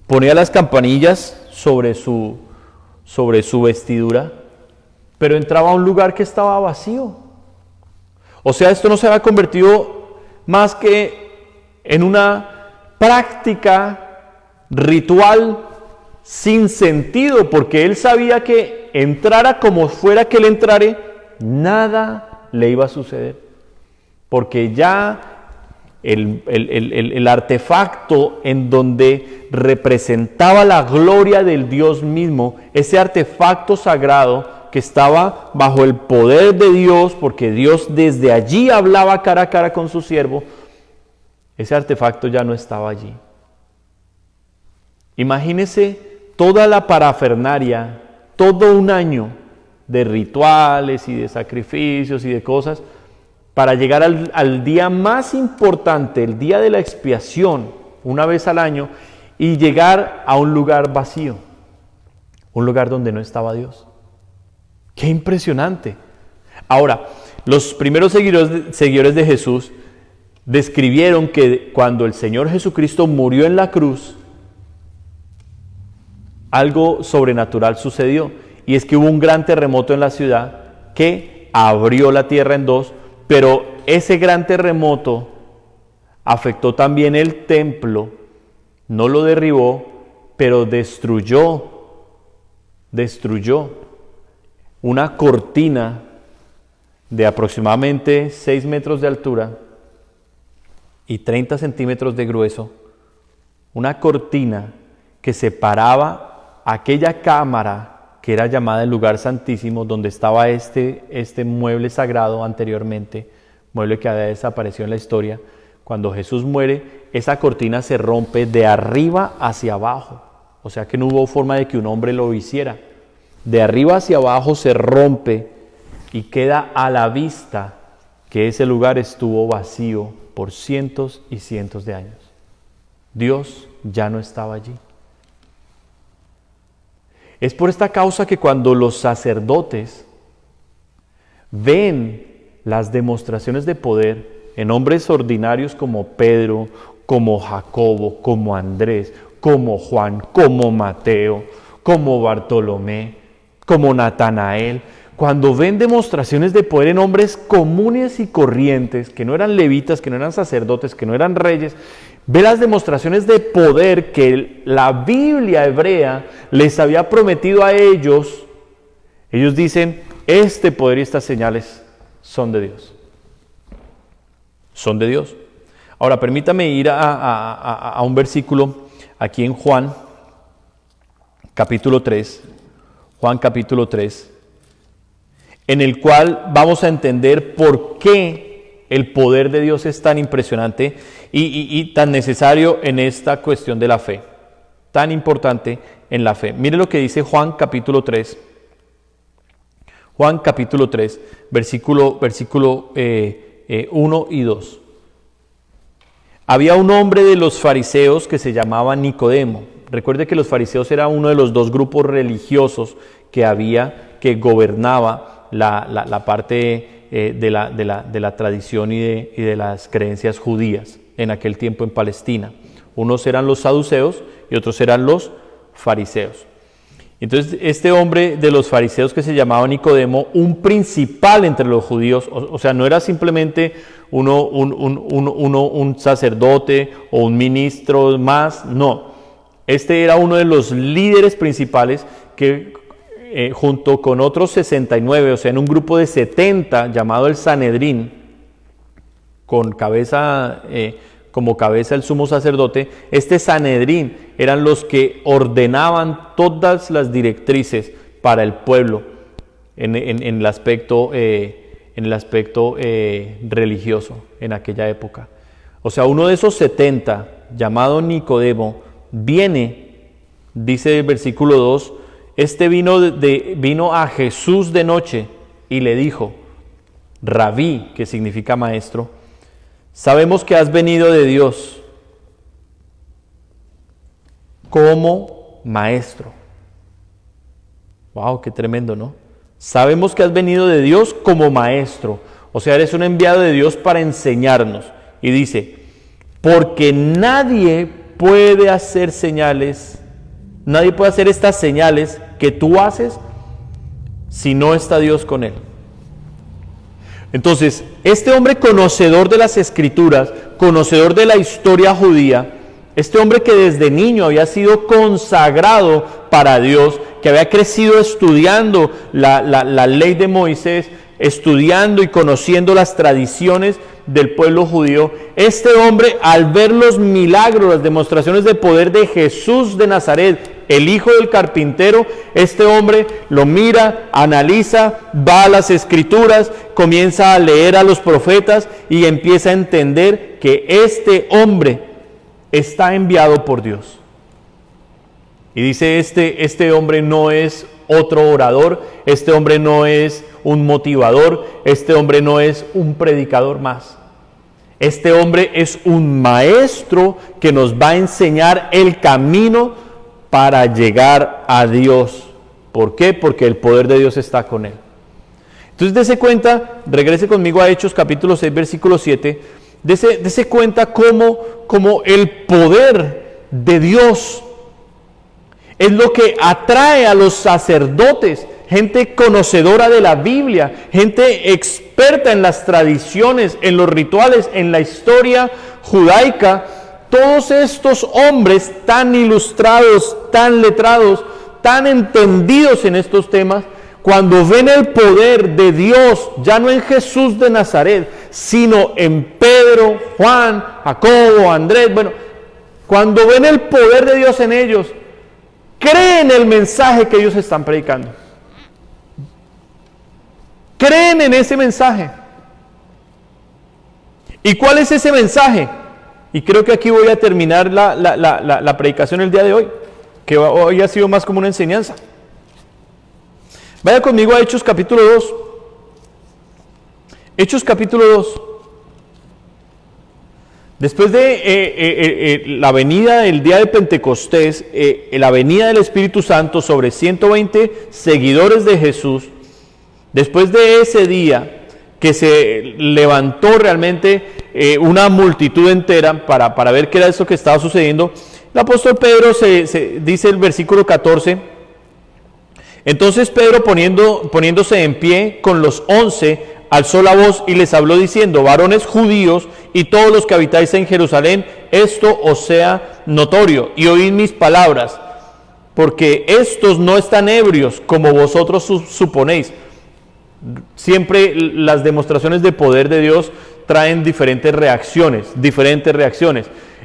ponía las campanillas sobre su vestidura, pero entraba a un lugar que estaba vacío. O sea, esto no se había convertido más que en una práctica ritual sin sentido, porque él sabía que entrara como fuera que él entrare, nada le iba a suceder, porque ya el artefacto en donde representaba la gloria del Dios mismo, ese artefacto sagrado que estaba bajo el poder de Dios, porque Dios desde allí hablaba cara a cara con su siervo, ese artefacto ya no estaba allí. Imagínese toda la parafernalia, todo un año de rituales y de sacrificios y de cosas, para llegar al día más importante, el día de la expiación, una vez al año, y llegar a un lugar vacío, un lugar donde no estaba Dios. ¡Qué impresionante! Ahora, los primeros seguidores de Jesús describieron que cuando el Señor Jesucristo murió en la cruz, algo sobrenatural sucedió, y es que hubo un gran terremoto en la ciudad que abrió la tierra en dos, pero ese gran terremoto afectó también el templo, no lo derribó, pero destruyó una cortina de aproximadamente 6 metros de altura y 30 centímetros de grueso, una cortina que separaba aquella cámara que era llamada el lugar santísimo, donde estaba este mueble sagrado anteriormente, mueble que había desaparecido en la historia. Cuando Jesús muere, esa cortina se rompe de arriba hacia abajo, o sea que no hubo forma de que un hombre lo hiciera. De arriba hacia abajo se rompe y queda a la vista que ese lugar estuvo vacío por cientos y cientos de años. Dios ya no estaba allí. Es por esta causa que cuando los sacerdotes ven las demostraciones de poder en hombres ordinarios como Pedro, como Jacobo, como Andrés, como Juan, como Mateo, como Bartolomé, como Natanael, cuando ven demostraciones de poder en hombres comunes y corrientes, que no eran levitas, que no eran sacerdotes, que no eran reyes, ve las demostraciones de poder que la Biblia hebrea les había prometido a ellos. Ellos dicen, este poder y estas señales son de Dios. Son de Dios. Ahora, permítame ir a un versículo aquí en Juan, capítulo 3. Juan, capítulo 3, en el cual vamos a entender por qué el poder de Dios es tan impresionante y tan necesario en esta cuestión de la fe, tan importante en la fe. Mire lo que dice Juan capítulo 3. Juan capítulo 3, versículo 1 y 2. Había un hombre de los fariseos que se llamaba Nicodemo. Recuerde que los fariseos era uno de los dos grupos religiosos que había, que gobernaba la parte de la tradición y de las creencias judías en aquel tiempo en Palestina. Unos eran los saduceos y otros eran los fariseos. Entonces este hombre de los fariseos que se llamaba Nicodemo, un principal entre los judíos, o sea, no era simplemente un sacerdote o un ministro más, no. Este era uno de los líderes principales que junto con otros 69, o sea, en un grupo de 70 llamado el Sanedrín, con cabeza, como cabeza el sumo sacerdote, este Sanedrín eran los que ordenaban todas las directrices para el pueblo en el aspecto, religioso en aquella época. O sea, uno de esos 70, llamado Nicodemo, viene, dice el versículo 2, este vino a Jesús de noche y le dijo, Rabí, que significa maestro, sabemos que has venido de Dios como maestro. Wow, qué tremendo, ¿no? Sabemos que has venido de Dios como maestro. O sea, eres un enviado de Dios para enseñarnos. Y dice, porque nadie puede hacer señales, nadie puede hacer estas señales que tú haces si no está Dios con él. Entonces, este hombre conocedor de las Escrituras, conocedor de la historia judía, este hombre que desde niño había sido consagrado para Dios, que había crecido estudiando la ley de Moisés, estudiando y conociendo las tradiciones del pueblo judío, este hombre, al ver los milagros, las demostraciones de poder de Jesús de Nazaret, el hijo del carpintero, este hombre lo mira, analiza, va a las Escrituras, comienza a leer a los profetas y empieza a entender que este hombre está enviado por Dios. Y dice, este hombre no es otro orador, este hombre no es un motivador, este hombre no es un predicador más. Este hombre es un maestro que nos va a enseñar el camino para llegar a Dios. ¿Por qué? Porque el poder de Dios está con él. Entonces, dése cuenta, regrese conmigo a Hechos capítulo 6, versículo 7, dése cuenta cómo el poder de Dios es lo que atrae a los sacerdotes, gente conocedora de la Biblia, gente experta en las tradiciones, en los rituales, en la historia judaica. Todos estos hombres tan ilustrados, tan letrados, tan entendidos en estos temas, cuando ven el poder de Dios, ya no en Jesús de Nazaret, sino en Pedro, Juan, Jacobo, Andrés, cuando ven el poder de Dios en ellos, creen el mensaje que ellos están predicando. Creen en ese mensaje. ¿Y cuál es ese mensaje? Y creo que aquí voy a terminar la predicación el día de hoy, que hoy ha sido más como una enseñanza. Vaya conmigo a Hechos capítulo 2. Hechos capítulo 2. Después de la venida del día de Pentecostés, la venida del Espíritu Santo sobre 120 seguidores de Jesús, después de ese día que se levantó realmente una multitud entera para ver qué era eso que estaba sucediendo, el apóstol Pedro dice el versículo 14, entonces Pedro poniéndose en pie con los 11, alzó la voz y les habló diciendo, varones judíos y todos los que habitáis en Jerusalén, esto os sea notorio y oíd mis palabras, porque estos no están ebrios como vosotros suponéis. Siempre las demostraciones de poder de Dios traen diferentes reacciones.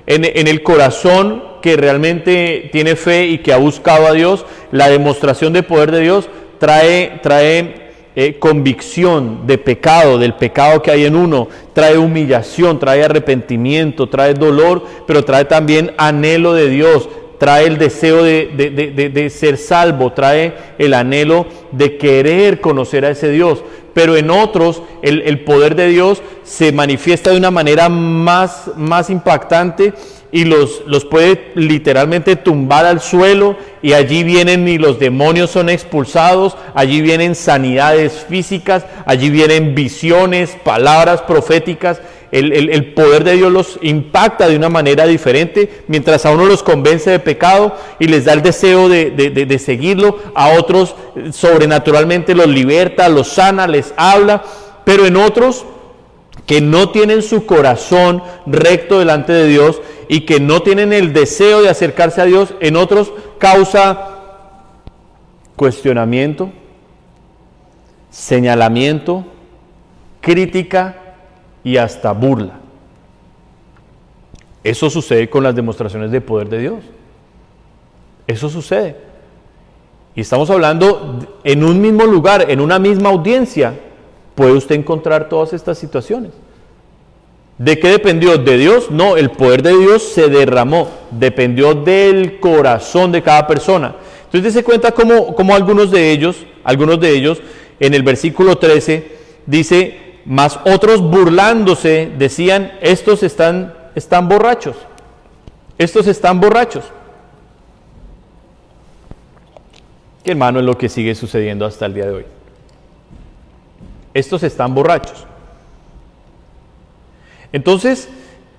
En el corazón que realmente tiene fe y que ha buscado a Dios, la demostración de poder de Dios trae convicción de pecado, del pecado que hay en uno, trae humillación, trae arrepentimiento, trae dolor, pero trae también anhelo de Dios, trae el deseo de ser salvo, trae el anhelo de querer conocer a ese Dios. Pero en otros el poder de Dios se manifiesta de una manera más impactante y los puede literalmente tumbar al suelo, y allí vienen y los demonios son expulsados, allí vienen sanidades físicas, allí vienen visiones, palabras proféticas, el poder de Dios los impacta de una manera diferente, mientras a uno los convence de pecado y les da el deseo de seguirlo, a otros sobrenaturalmente los liberta, los sana, les habla, pero en otros que no tienen su corazón recto delante de Dios y que no tienen el deseo de acercarse a Dios, en otros causa cuestionamiento, señalamiento, crítica y hasta burla. Eso sucede con las demostraciones de poder de Dios. Eso sucede. Y estamos hablando en un mismo lugar, en una misma audiencia, puede usted encontrar todas estas situaciones. ¿De qué dependió? ¿De Dios? No, el poder de Dios se derramó, dependió del corazón de cada persona. Entonces se cuenta cómo algunos de ellos, en el versículo 13, dice, mas otros burlándose decían, estos están borrachos, estos están borrachos. Que hermano, es lo que sigue sucediendo hasta el día de hoy. Estos están borrachos. Entonces,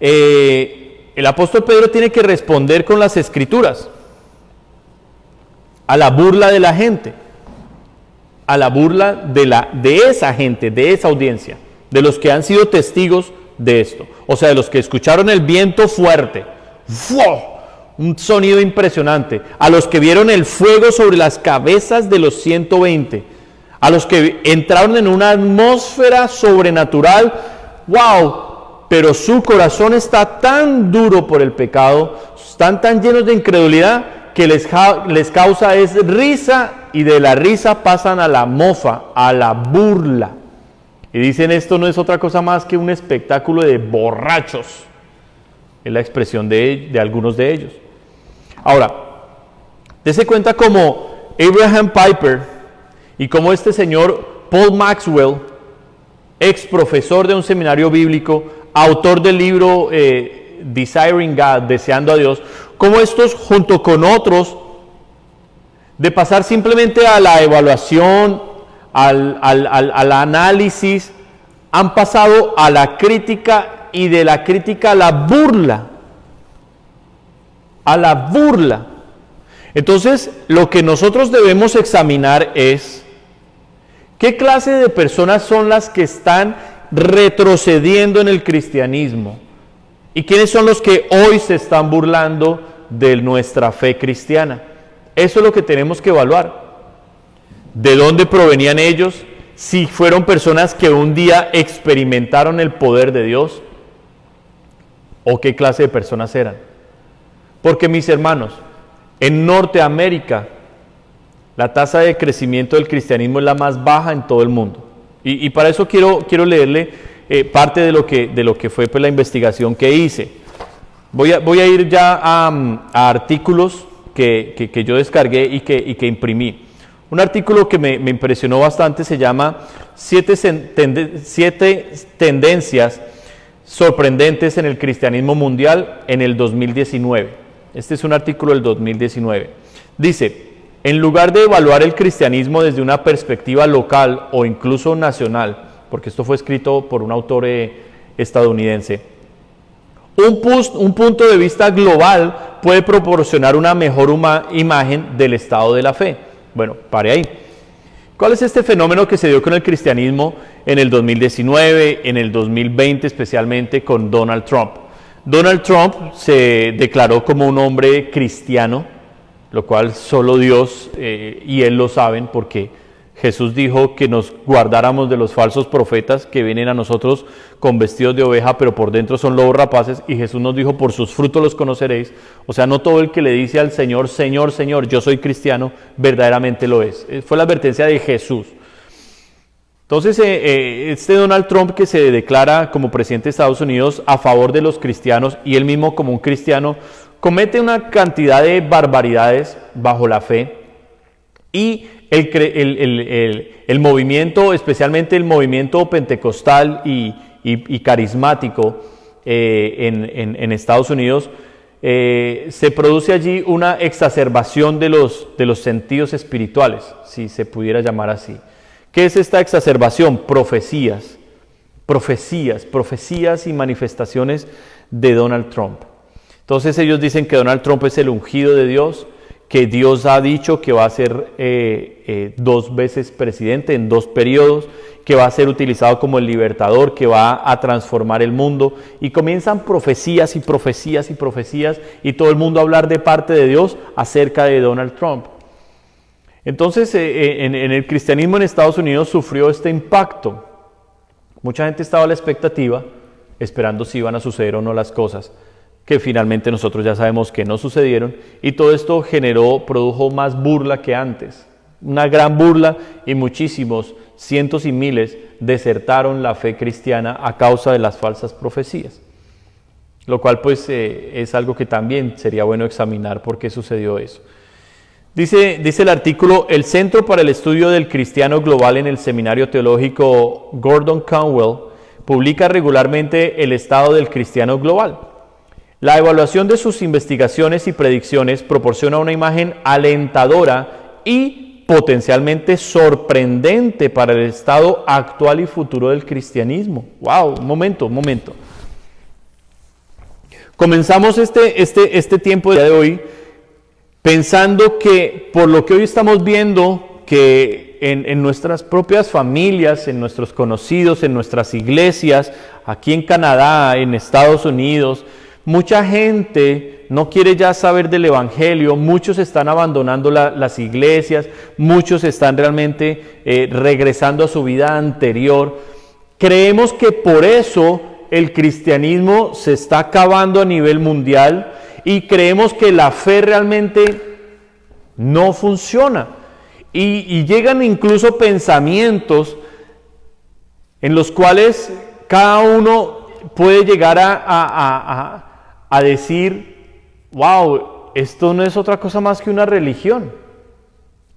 el apóstol Pedro tiene que responder con las escrituras a la burla de la gente, a la burla de esa gente, de esa audiencia, de los que han sido testigos de esto, o sea, de los que escucharon el viento fuerte, ¡fua!, un sonido impresionante, a los que vieron el fuego sobre las cabezas de los 120, a los que entraron en una atmósfera sobrenatural, ¡wow!, pero su corazón está tan duro por el pecado, están tan llenos de incredulidad, que les causa es risa, y de la risa pasan a la mofa, a la burla. Y dicen, esto no es otra cosa más que un espectáculo de borrachos. Es la expresión de algunos de ellos. Ahora, dése cuenta como Abraham Piper y como este señor Paul Maxwell, ex profesor de un seminario bíblico, autor del libro Desiring God, Deseando a Dios, como estos junto con otros, de pasar simplemente a la evaluación, al análisis, han pasado a la crítica y de la crítica a la burla. A la burla. Entonces, lo que nosotros debemos examinar es qué clase de personas son las que están retrocediendo en el cristianismo y quiénes son los que hoy se están burlando de nuestra fe cristiana. Eso es lo que tenemos que evaluar. ¿De dónde provenían ellos? Si fueron personas que un día experimentaron el poder de Dios, o qué clase de personas eran. Porque, mis hermanos, en Norteamérica la tasa de crecimiento del cristianismo es la más baja en todo el mundo. Y para eso quiero leerle parte de lo que fue pues, la investigación que hice. Voy a ir ya a artículos que yo descargué y que imprimí. Un artículo que me impresionó bastante se llama 7 tendencias sorprendentes en el cristianismo mundial en el 2019. Este es un artículo del 2019. Dice, en lugar de evaluar el cristianismo desde una perspectiva local o incluso nacional, porque esto fue escrito por un autor estadounidense, un punto de vista global puede proporcionar una mejor imagen del estado de la fe. Bueno, pare ahí. ¿Cuál es este fenómeno que se dio con el cristianismo en el 2019, en el 2020 especialmente con Donald Trump? Donald Trump se declaró como un hombre cristiano, lo cual solo Dios y Él lo saben, porque Jesús dijo que nos guardáramos de los falsos profetas que vienen a nosotros con vestidos de oveja, pero por dentro son lobos rapaces, y Jesús nos dijo, por sus frutos los conoceréis. O sea, no todo el que le dice al Señor, Señor, Señor, yo soy cristiano, verdaderamente lo es. Fue la advertencia de Jesús. Entonces, este Donald Trump, que se declara como presidente de Estados Unidos a favor de los cristianos, y él mismo como un cristiano, comete una cantidad de barbaridades bajo la fe, y el movimiento, especialmente el movimiento pentecostal y carismático en Estados Unidos, se produce allí una exacerbación de los sentidos espirituales, si se pudiera llamar así. ¿Qué es esta exacerbación? Profecías. profecías y manifestaciones de Donald Trump. Entonces ellos dicen que Donald Trump es el ungido de Dios, que Dios ha dicho que va a ser 2 veces presidente en 2 periodos, que va a ser utilizado como el libertador, que va a transformar el mundo, y comienzan profecías y todo el mundo a hablar de parte de Dios acerca de Donald Trump. Entonces en el cristianismo en Estados Unidos sufrió este impacto. Mucha gente estaba a la expectativa, esperando si iban a suceder o no las cosas, que finalmente nosotros ya sabemos que no sucedieron, y todo esto produjo más burla que antes, una gran burla, y muchísimos, cientos y miles, desertaron la fe cristiana a causa de las falsas profecías, lo cual pues es algo que también sería bueno examinar por qué sucedió eso. Dice el artículo: el Centro para el Estudio del Cristiano Global en el Seminario Teológico Gordon Conwell publica regularmente el estado del cristiano global. La evaluación de sus investigaciones y predicciones proporciona una imagen alentadora y potencialmente sorprendente para el estado actual y futuro del cristianismo. ¡Wow! Un momento. Comenzamos este tiempo de hoy pensando que por lo que hoy estamos viendo, que en nuestras propias familias, en nuestros conocidos, en nuestras iglesias, aquí en Canadá, en Estados Unidos, mucha gente no quiere ya saber del evangelio, muchos están abandonando las iglesias, muchos están realmente regresando a su vida anterior. Creemos que por eso el cristianismo se está acabando a nivel mundial y creemos que la fe realmente no funciona. Y llegan incluso pensamientos en los cuales cada uno puede llegar a decir: wow, esto no es otra cosa más que una religión.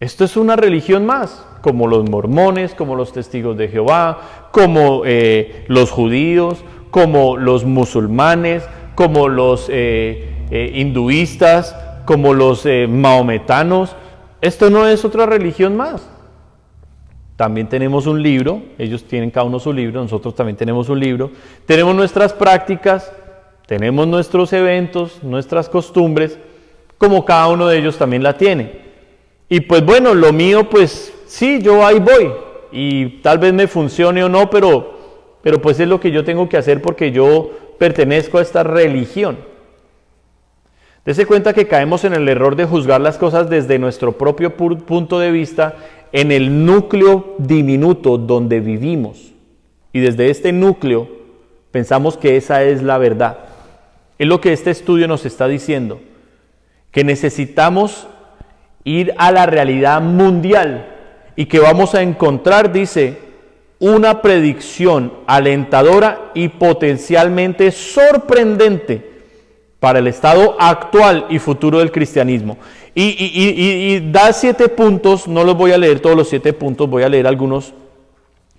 Esto es una religión más, como los mormones, como los testigos de Jehová, como los judíos, como los musulmanes, como los hinduistas, como los mahometanos. Esto no es otra religión más. También tenemos un libro, ellos tienen cada uno su libro, nosotros también tenemos un libro, tenemos nuestras prácticas, tenemos nuestros eventos, nuestras costumbres, como cada uno de ellos también la tiene. Y pues bueno, lo mío pues sí, yo ahí voy, y tal vez me funcione o no, pero pues es lo que yo tengo que hacer porque yo pertenezco a esta religión. Dese cuenta que caemos en el error de juzgar las cosas desde nuestro propio punto de vista, en el núcleo diminuto donde vivimos. Y desde este núcleo pensamos que esa es la verdad. Es lo que este estudio nos está diciendo, que necesitamos ir a la realidad mundial y que vamos a encontrar, dice, una predicción alentadora y potencialmente sorprendente para el estado actual y futuro del cristianismo. Y da 7 puntos, no los voy a leer todos los 7 puntos, voy a leer algunos,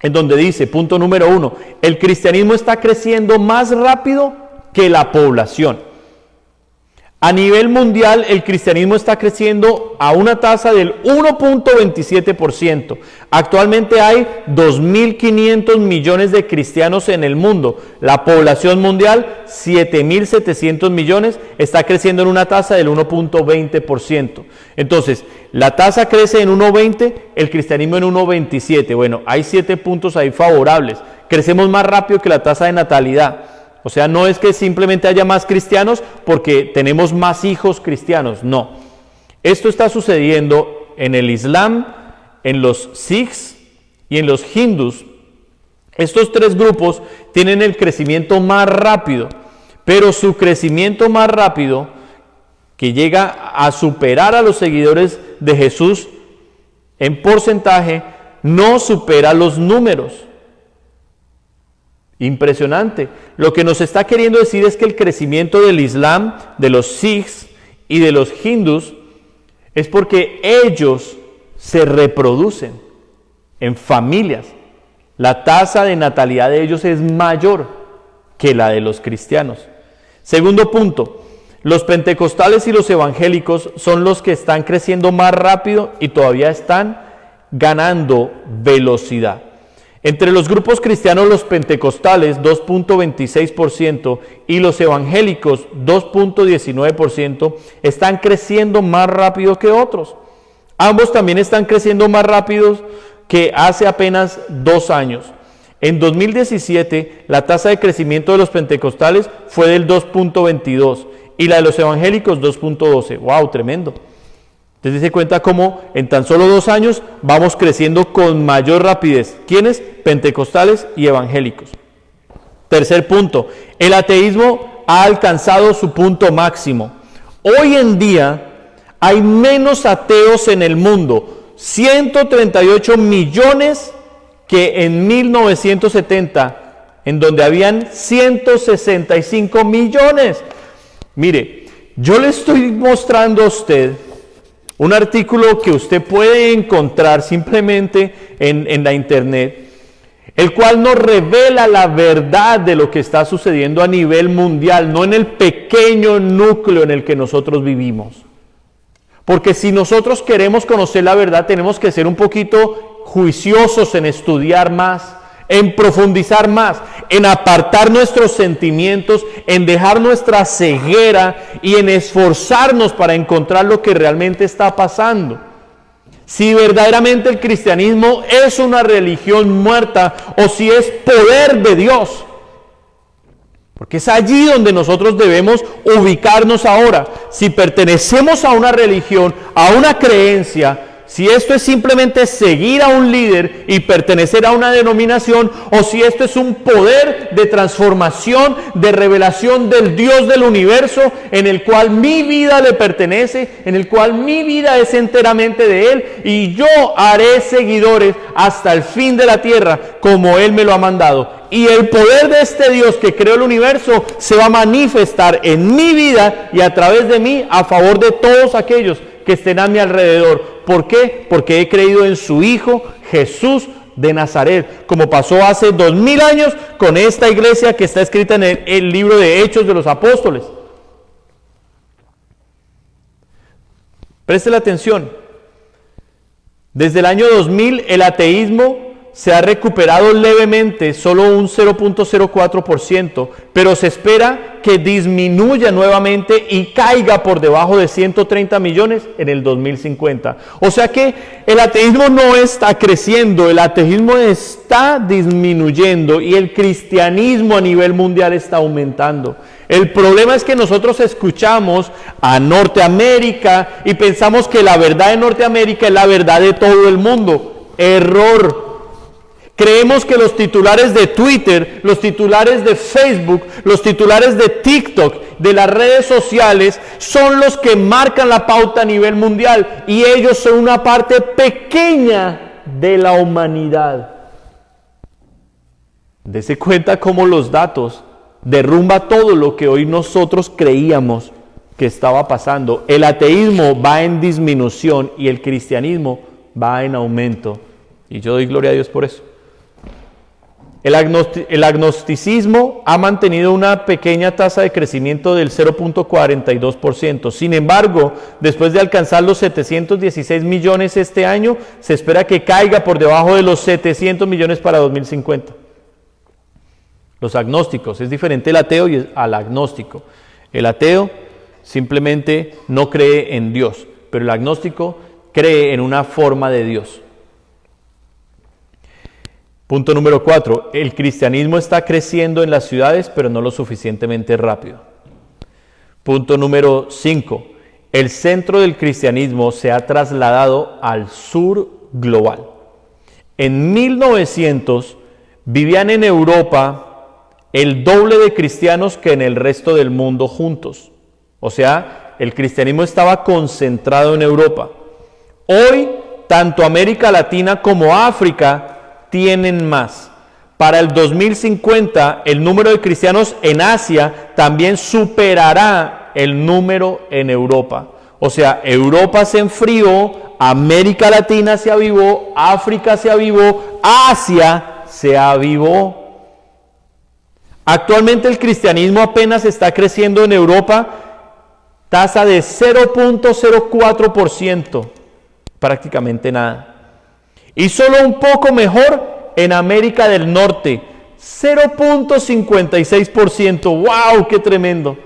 en donde dice, punto número 1, el cristianismo está creciendo más rápido que la población. A nivel mundial, el cristianismo está creciendo a una tasa del 1.27%. Actualmente hay 2.500 millones de cristianos en el mundo. La población mundial, 7.700 millones, está creciendo en una tasa del 1.20%. Entonces, la tasa crece en 1.20, el cristianismo en 1.27. Bueno, hay 7 puntos ahí favorables. Crecemos más rápido que la tasa de natalidad. O sea, no es que simplemente haya más cristianos porque tenemos más hijos cristianos, no. Esto está sucediendo en el Islam, en los Sikhs y en los hindús. Estos 3 grupos tienen el crecimiento más rápido, pero su crecimiento más rápido, que llega a superar a los seguidores de Jesús en porcentaje, no supera los números. Impresionante. Lo que nos está queriendo decir es que el crecimiento del Islam, de los Sikhs y de los hindús es porque ellos se reproducen en familias. La tasa de natalidad de ellos es mayor que la de los cristianos. Segundo punto, los pentecostales y los evangélicos son los que están creciendo más rápido y todavía están ganando velocidad. Entre los grupos cristianos, los pentecostales, 2.26%, y los evangélicos, 2.19%, están creciendo más rápido que otros. Ambos también están creciendo más rápido que hace apenas 2 años. En 2017, la tasa de crecimiento de los pentecostales fue del 2.22 y la de los evangélicos 2.12. ¡Wow! Tremendo. Entonces se cuenta cómo en tan solo 2 años vamos creciendo con mayor rapidez. ¿Quiénes? Pentecostales y evangélicos. Tercer punto, el ateísmo ha alcanzado su punto máximo. Hoy en día hay menos ateos en el mundo, 138 millones que en 1970, en donde habían 165 millones. Mire, yo le estoy mostrando a usted un artículo que usted puede encontrar simplemente en la internet, el cual nos revela la verdad de lo que está sucediendo a nivel mundial, no en el pequeño núcleo en el que nosotros vivimos. Porque si nosotros queremos conocer la verdad, tenemos que ser un poquito juiciosos en estudiar más, en profundizar más, en apartar nuestros sentimientos, en dejar nuestra ceguera y en esforzarnos para encontrar lo que realmente está pasando. Si verdaderamente el cristianismo es una religión muerta o si es poder de Dios. Porque es allí donde nosotros debemos ubicarnos ahora. Si pertenecemos a una religión, a una creencia, si esto es simplemente seguir a un líder y pertenecer a una denominación, o si esto es un poder de transformación, de revelación del Dios del universo, en el cual mi vida le pertenece, en el cual mi vida es enteramente de Él, y yo haré seguidores hasta el fin de la tierra, como Él me lo ha mandado. Y el poder de este Dios que creó el universo se va a manifestar en mi vida y a través de mí a favor de todos aquellos que estén a mi alrededor. ¿Por qué? Porque he creído en su Hijo Jesús de Nazaret, como pasó hace 2000 años con esta iglesia que está escrita en el libro de Hechos de los Apóstoles. Preste la atención. Desde el año 2000 el ateísmo se ha recuperado levemente, solo un 0.04%, pero se espera que disminuya nuevamente y caiga por debajo de 130 millones en el 2050. O sea que el ateísmo no está creciendo, el ateísmo está disminuyendo y el cristianismo a nivel mundial está aumentando. El problema es que nosotros escuchamos a Norteamérica y pensamos que la verdad de Norteamérica es la verdad de todo el mundo. Error. Creemos que los titulares de Twitter, los titulares de Facebook, los titulares de TikTok, de las redes sociales, son los que marcan la pauta a nivel mundial y ellos son una parte pequeña de la humanidad. Dese cuenta cómo los datos derrumba todo lo que hoy nosotros creíamos que estaba pasando. El ateísmo va en disminución y el cristianismo va en aumento. Y yo doy gloria a Dios por eso. El agnosticismo ha mantenido una pequeña tasa de crecimiento del 0.42%. Sin embargo, después de alcanzar los 716 millones este año, se espera que caiga por debajo de los 700 millones para 2050. Los agnósticos, es diferente el ateo al agnóstico. El ateo simplemente no cree en Dios, pero el agnóstico cree en una forma de Dios. Punto número 4. El cristianismo está creciendo en las ciudades, pero no lo suficientemente rápido. Punto número 5. El centro del cristianismo se ha trasladado al sur global. En 1900 vivían en Europa el doble de cristianos que en el resto del mundo juntos. O sea, el cristianismo estaba concentrado en Europa. Hoy, tanto América Latina como África tienen más. Para el 2050, el número de cristianos en Asia también superará el número en Europa. O sea, Europa se enfrió, América Latina se avivó, África se avivó, Asia se avivó. Actualmente el cristianismo apenas está creciendo en Europa, tasa de 0.04%, prácticamente nada. Y solo un poco mejor en América del Norte, 0.56%. ¡Wow! ¡Qué tremendo!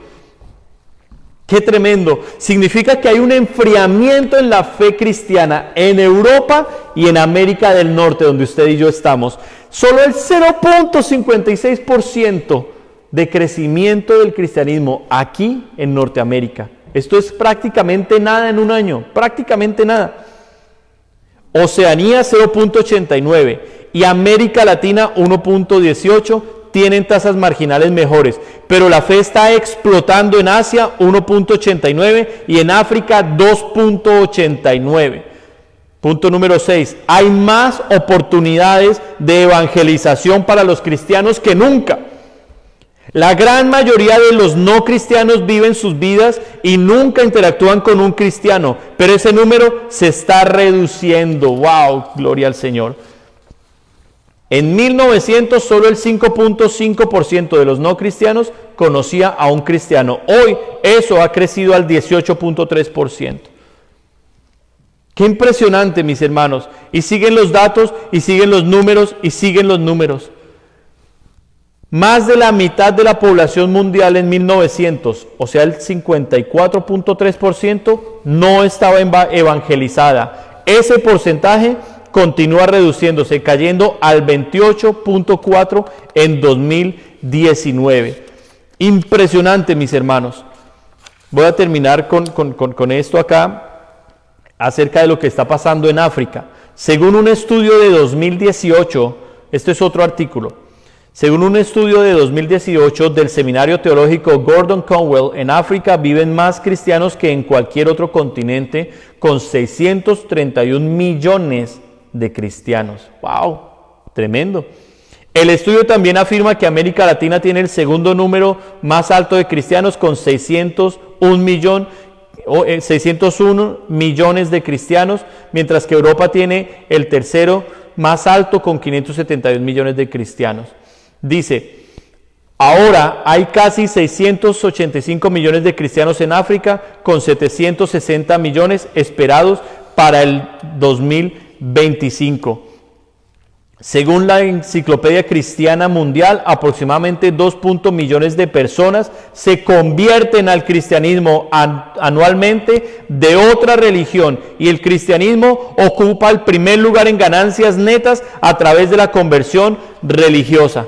¡Qué tremendo! Significa que hay un enfriamiento en la fe cristiana en Europa y en América del Norte, donde usted y yo estamos. Solo el 0.56% de crecimiento del cristianismo aquí en Norteamérica. Esto es prácticamente nada en un año, prácticamente nada. Oceanía 0.89 y América Latina 1.18 tienen tasas marginales mejores, pero la fe está explotando en Asia 1.89 y en África 2.89. Punto número 6. Hay más oportunidades de evangelización para los cristianos que nunca. La gran mayoría de los no cristianos viven sus vidas y nunca interactúan con un cristiano, pero ese número se está reduciendo. ¡Wow! Gloria al Señor. En 1900 solo el 5.5% de los no cristianos conocía a un cristiano. Hoy eso ha crecido al 18.3%. Qué impresionante, mis hermanos. Y siguen los datos, y siguen los números, y siguen los números. Más de la mitad de la población mundial en 1900, o sea el 54.3%, no estaba evangelizada. Ese porcentaje continúa reduciéndose, cayendo al 28.4% en 2019. Impresionante, mis hermanos. Voy a terminar con esto acá, acerca de lo que está pasando en África. Según un estudio de 2018, esto es otro artículo, según un estudio de 2018 del Seminario Teológico Gordon Conwell, en África viven más cristianos que en cualquier otro continente, con 631 millones de cristianos. ¡Wow! Tremendo. El estudio también afirma que América Latina tiene el segundo número más alto de cristianos, con 601 millones de cristianos, mientras que Europa tiene el tercero más alto, con 571 millones de cristianos. Dice, ahora hay casi 685 millones de cristianos en África, con 760 millones esperados para el 2025. Según la Enciclopedia Cristiana Mundial, aproximadamente 2 millones de personas se convierten al cristianismo anualmente de otra religión, y el cristianismo ocupa el primer lugar en ganancias netas a través de la conversión religiosa.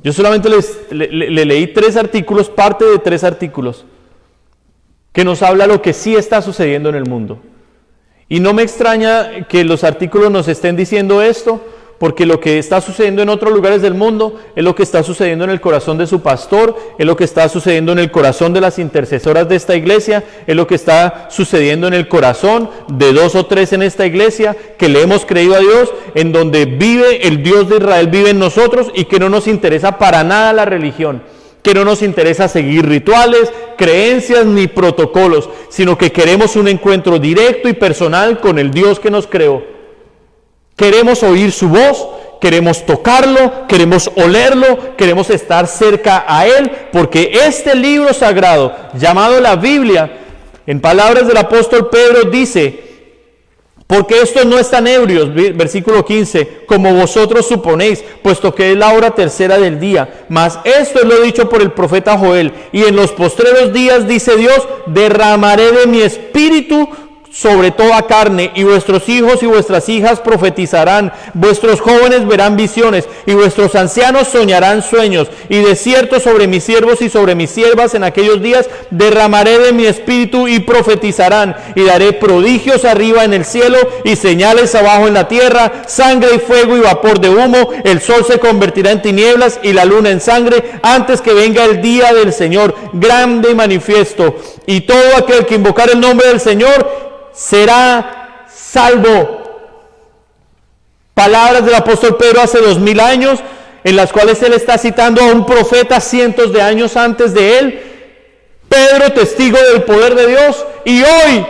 Yo solamente le leí 3 artículos, parte de 3 artículos, que nos habla lo que sí está sucediendo en el mundo. Y no me extraña que los artículos nos estén diciendo esto, porque lo que está sucediendo en otros lugares del mundo es lo que está sucediendo en el corazón de su pastor, es lo que está sucediendo en el corazón de las intercesoras de esta iglesia, es lo que está sucediendo en el corazón de 2 o 3 en esta iglesia, que le hemos creído a Dios, en donde vive el Dios de Israel, vive en nosotros, y que no nos interesa para nada la religión, que no nos interesa seguir rituales, creencias ni protocolos, sino que queremos un encuentro directo y personal con el Dios que nos creó. Queremos oír su voz, queremos tocarlo, queremos olerlo, queremos estar cerca a Él, porque este libro sagrado, llamado la Biblia, en palabras del apóstol Pedro, dice: porque estos no están ebrios, versículo 15, como vosotros suponéis, puesto que es la hora tercera del día. Mas esto es lo dicho por el profeta Joel: y en los postreros días, dice Dios, derramaré de mi espíritu sobre toda carne, y vuestros hijos y vuestras hijas profetizarán, vuestros jóvenes verán visiones, y vuestros ancianos soñarán sueños, y de cierto sobre mis siervos y sobre mis siervas en aquellos días derramaré de mi espíritu y profetizarán, y daré prodigios arriba en el cielo y señales abajo en la tierra, sangre y fuego y vapor de humo. El sol se convertirá en tinieblas y la luna en sangre, antes que venga el día del Señor grande y manifiesto, y todo aquel que invocar el nombre del Señor será salvo. Palabras del apóstol Pedro hace 2000 años, en las cuales él está citando a un profeta cientos de años antes de él. Pedro, testigo del poder de Dios. Y hoy,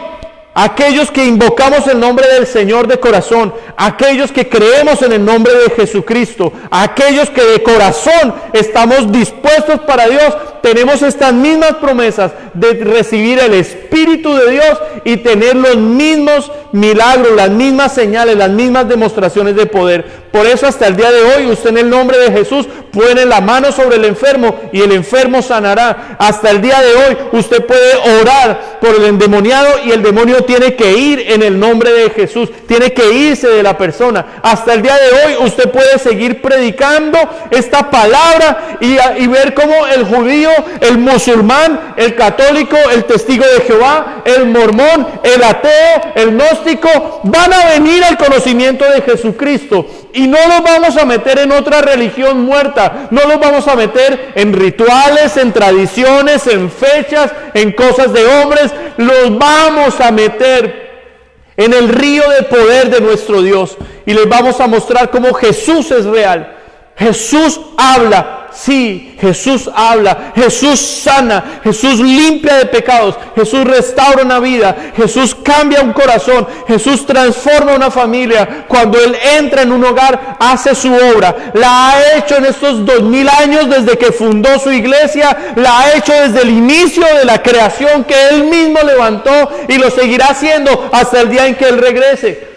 aquellos que invocamos el nombre del Señor de corazón, aquellos que creemos en el nombre de Jesucristo, aquellos que de corazón estamos dispuestos para Dios, tenemos estas mismas promesas de recibir el Espíritu de Dios y tener los mismos milagros, las mismas señales, las mismas demostraciones de poder. Por eso hasta el día de hoy, usted en el nombre de Jesús pone la mano sobre el enfermo y el enfermo sanará. Hasta el día de hoy usted puede orar por el endemoniado y el demonio tiene que ir en el nombre de Jesús, tiene que irse de la persona. Hasta el día de hoy usted puede seguir predicando esta palabra y ver cómo el judío, el musulmán, el católico, el testigo de Jehová, el mormón, el ateo, el gnóstico van a venir al conocimiento de Jesucristo. Y no los vamos a meter en otra religión muerta, no los vamos a meter en rituales, en tradiciones, en fechas, en cosas de hombres. Los vamos a meter en el río de poder de nuestro Dios y les vamos a mostrar cómo Jesús es real. Jesús habla, sí, Jesús habla, Jesús sana, Jesús limpia de pecados, Jesús restaura una vida, Jesús cambia un corazón, Jesús transforma una familia. Cuando Él entra en un hogar, hace su obra. La ha hecho en estos 2000 años desde que fundó su iglesia, la ha hecho desde el inicio de la creación que Él mismo levantó y lo seguirá haciendo hasta el día en que Él regrese.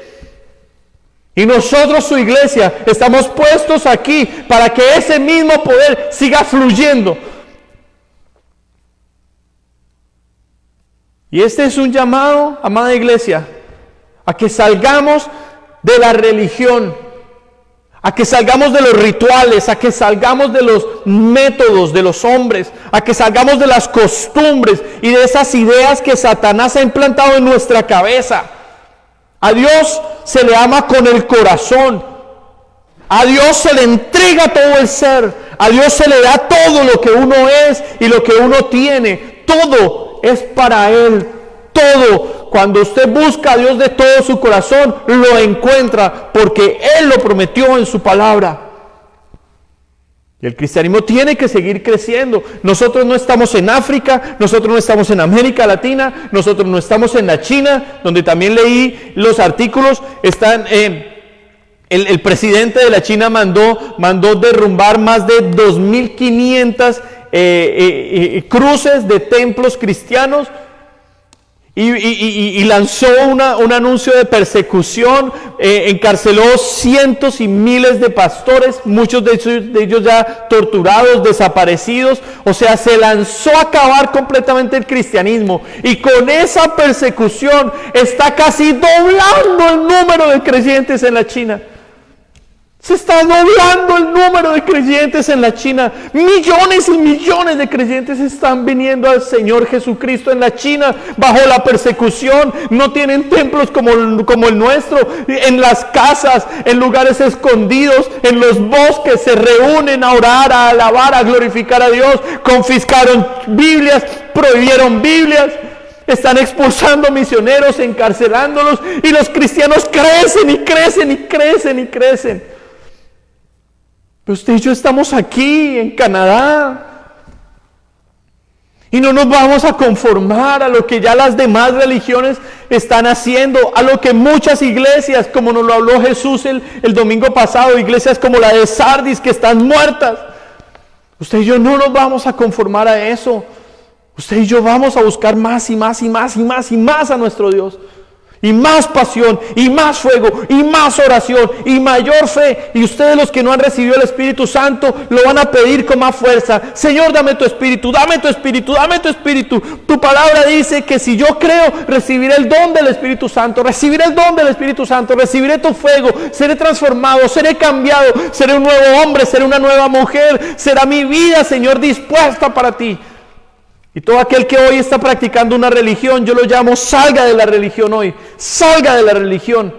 Y nosotros, su iglesia, estamos puestos aquí para que ese mismo poder siga fluyendo. Y este es un llamado, amada iglesia, a que salgamos de la religión, a que salgamos de los rituales, a que salgamos de los métodos de los hombres, a que salgamos de las costumbres y de esas ideas que Satanás ha implantado en nuestra cabeza. A Dios se le ama con el corazón. A Dios se le entrega todo el ser. A Dios se le da todo lo que uno es y lo que uno tiene. Todo es para Él. Todo. Cuando usted busca a Dios de todo su corazón, lo encuentra porque Él lo prometió en su palabra. Y el cristianismo tiene que seguir creciendo. Nosotros no estamos en África, nosotros no estamos en América Latina, nosotros no estamos en la China, donde también leí los artículos. Están el presidente de la China mandó derrumbar más de 2.500 cruces de templos cristianos. Y lanzó un anuncio de persecución, encarceló cientos y miles de pastores, muchos de ellos ya torturados, desaparecidos. O sea, se lanzó a acabar completamente el cristianismo. Y con esa persecución está casi doblando el número de creyentes en la China. Se está doblando el número de creyentes en la China. Millones y millones de creyentes están viniendo al Señor Jesucristo en la China bajo la persecución. No tienen templos como el nuestro. En las casas, en lugares escondidos, en los bosques se reúnen a orar, a alabar, a glorificar a Dios. Confiscaron Biblias, prohibieron Biblias. Están expulsando misioneros, encarcelándolos. Y los cristianos crecen y crecen y crecen y crecen. Pero usted y yo estamos aquí en Canadá y no nos vamos a conformar a lo que ya las demás religiones están haciendo, a lo que muchas iglesias, como nos lo habló Jesús el domingo pasado, iglesias como la de Sardis que están muertas. Usted y yo no nos vamos a conformar a eso. Usted y yo vamos a buscar más y más y más y más y más a nuestro Dios. Y más pasión, y más fuego, y más oración, y mayor fe. Y ustedes, los que no han recibido el Espíritu Santo, lo van a pedir con más fuerza. Señor, dame tu Espíritu, dame tu Espíritu, dame tu Espíritu. Tu palabra dice que si yo creo, recibiré el don del Espíritu Santo, recibiré el don del Espíritu Santo, recibiré tu fuego, seré transformado, seré cambiado, seré un nuevo hombre, seré una nueva mujer. Será mi vida, Señor, dispuesta para ti. Y todo aquel que hoy está practicando una religión, yo lo llamo, salga de la religión hoy. Salga de la religión.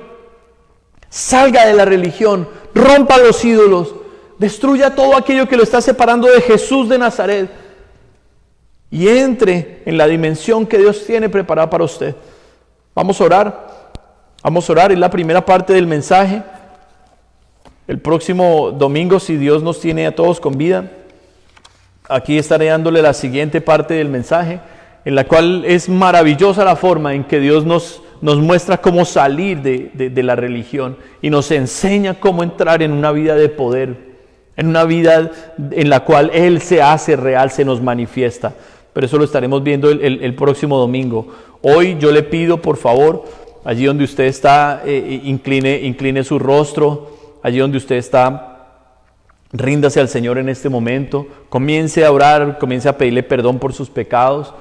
Salga de la religión. Rompa los ídolos. Destruya todo aquello que lo está separando de Jesús de Nazaret. Y entre en la dimensión que Dios tiene preparada para usted. Vamos a orar. Vamos a orar. Es la primera parte del mensaje. El próximo domingo, si Dios nos tiene a todos con vida, aquí estaré dándole la siguiente parte del mensaje, en la cual es maravillosa la forma en que Dios nos muestra cómo salir de la religión y nos enseña cómo entrar en una vida de poder, en una vida en la cual Él se hace real, se nos manifiesta. Pero eso lo estaremos viendo el próximo domingo. Hoy yo le pido, por favor, allí donde usted está, incline su rostro, allí donde usted está, ríndase al Señor en este momento, comience a orar, comience a pedirle perdón por sus pecados,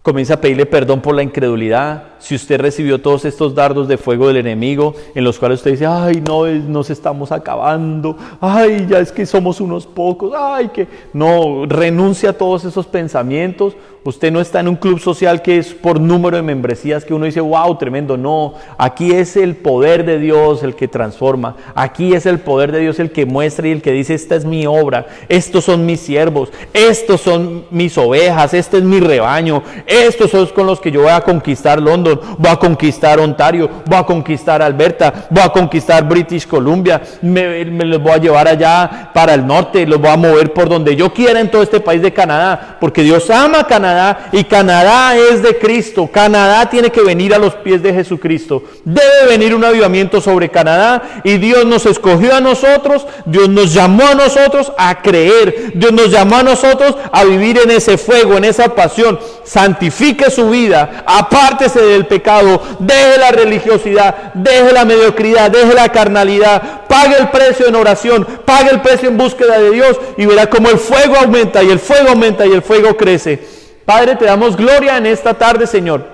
comience a pedirle perdón por la incredulidad. Si usted recibió todos estos dardos de fuego del enemigo, en los cuales usted dice, ay, no, nos estamos acabando, ay, ya es que somos unos pocos, ay, que no, renuncia a todos esos pensamientos. Usted no está en un club social que es por número de membresías, que uno dice, wow, tremendo. No, aquí es el poder de Dios el que transforma. Aquí es el poder de Dios el que muestra y el que dice, esta es mi obra, estos son mis siervos, estos son mis ovejas, este es mi rebaño, estos son con los que yo voy a conquistar London, voy a conquistar Ontario, voy a conquistar Alberta, voy a conquistar British Columbia, me los voy a llevar allá para el norte, los voy a mover por donde yo quiera en todo este país de Canadá, porque Dios ama Canadá y Canadá es de Cristo. Canadá tiene que venir a los pies de Jesucristo. Debe venir un avivamiento sobre Canadá y Dios nos escogió a nosotros, Dios nos llamó a nosotros a creer, Dios nos llamó a nosotros a vivir en ese fuego, en esa pasión. Santifique su vida, apártese del pecado, deje la religiosidad, deje la mediocridad, deje la carnalidad, pague el precio en oración, pague el precio en búsqueda de Dios y verá cómo el fuego aumenta y el fuego aumenta y el fuego crece. Padre, te damos gloria en esta tarde, Señor.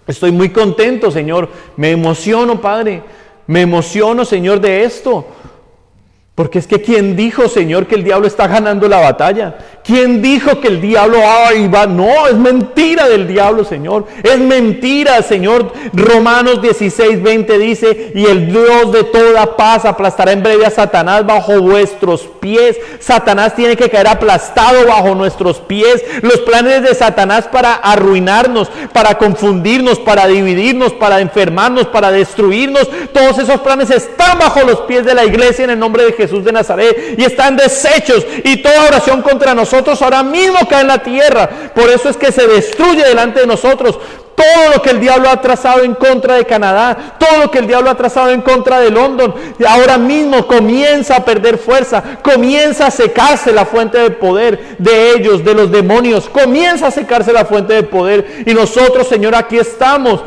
Estoy muy contento, Señor. Me emociono, Padre. Me emociono, Señor, de esto. Porque es que ¿quién dijo, Señor, que el diablo está ganando la batalla? ¿Quién dijo que el diablo va? No, es mentira del diablo, Señor. Es mentira, Señor. Romanos 16:20 dice, y el Dios de toda paz aplastará en breve a Satanás bajo vuestros pies. Satanás tiene que caer aplastado bajo nuestros pies. Los planes de Satanás para arruinarnos, para confundirnos, para dividirnos, para enfermarnos, para destruirnos, todos esos planes están bajo los pies de la iglesia en el nombre de Jesús de Nazaret y están deshechos, y toda oración contra nosotros ahora mismo cae en la tierra. Por eso es que se destruye delante de nosotros todo lo que el diablo ha trazado en contra de Canadá, todo lo que el diablo ha trazado en contra de London. Y ahora mismo comienza a perder fuerza, comienza a secarse la fuente de poder de ellos, de los demonios, comienza a secarse la fuente de poder. Y nosotros, Señor, aquí estamos.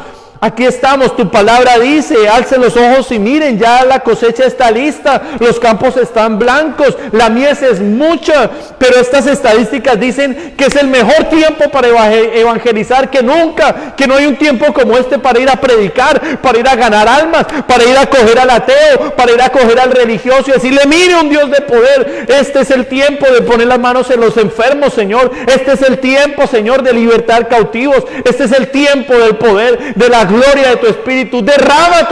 Aquí estamos, tu palabra dice, alcen los ojos y miren, ya la cosecha está lista, los campos están blancos, la mies es mucha, pero estas estadísticas dicen que es el mejor tiempo para evangelizar que nunca, que no hay un tiempo como este para ir a predicar, para ir a ganar almas, para ir a coger al ateo, para ir a coger al religioso y decirle, mire un Dios de poder. Este es el tiempo de poner las manos en los enfermos, Señor. Este es el tiempo, Señor, de libertar cautivos. Este es el tiempo del poder, de la gloria de tu Espíritu. Derrama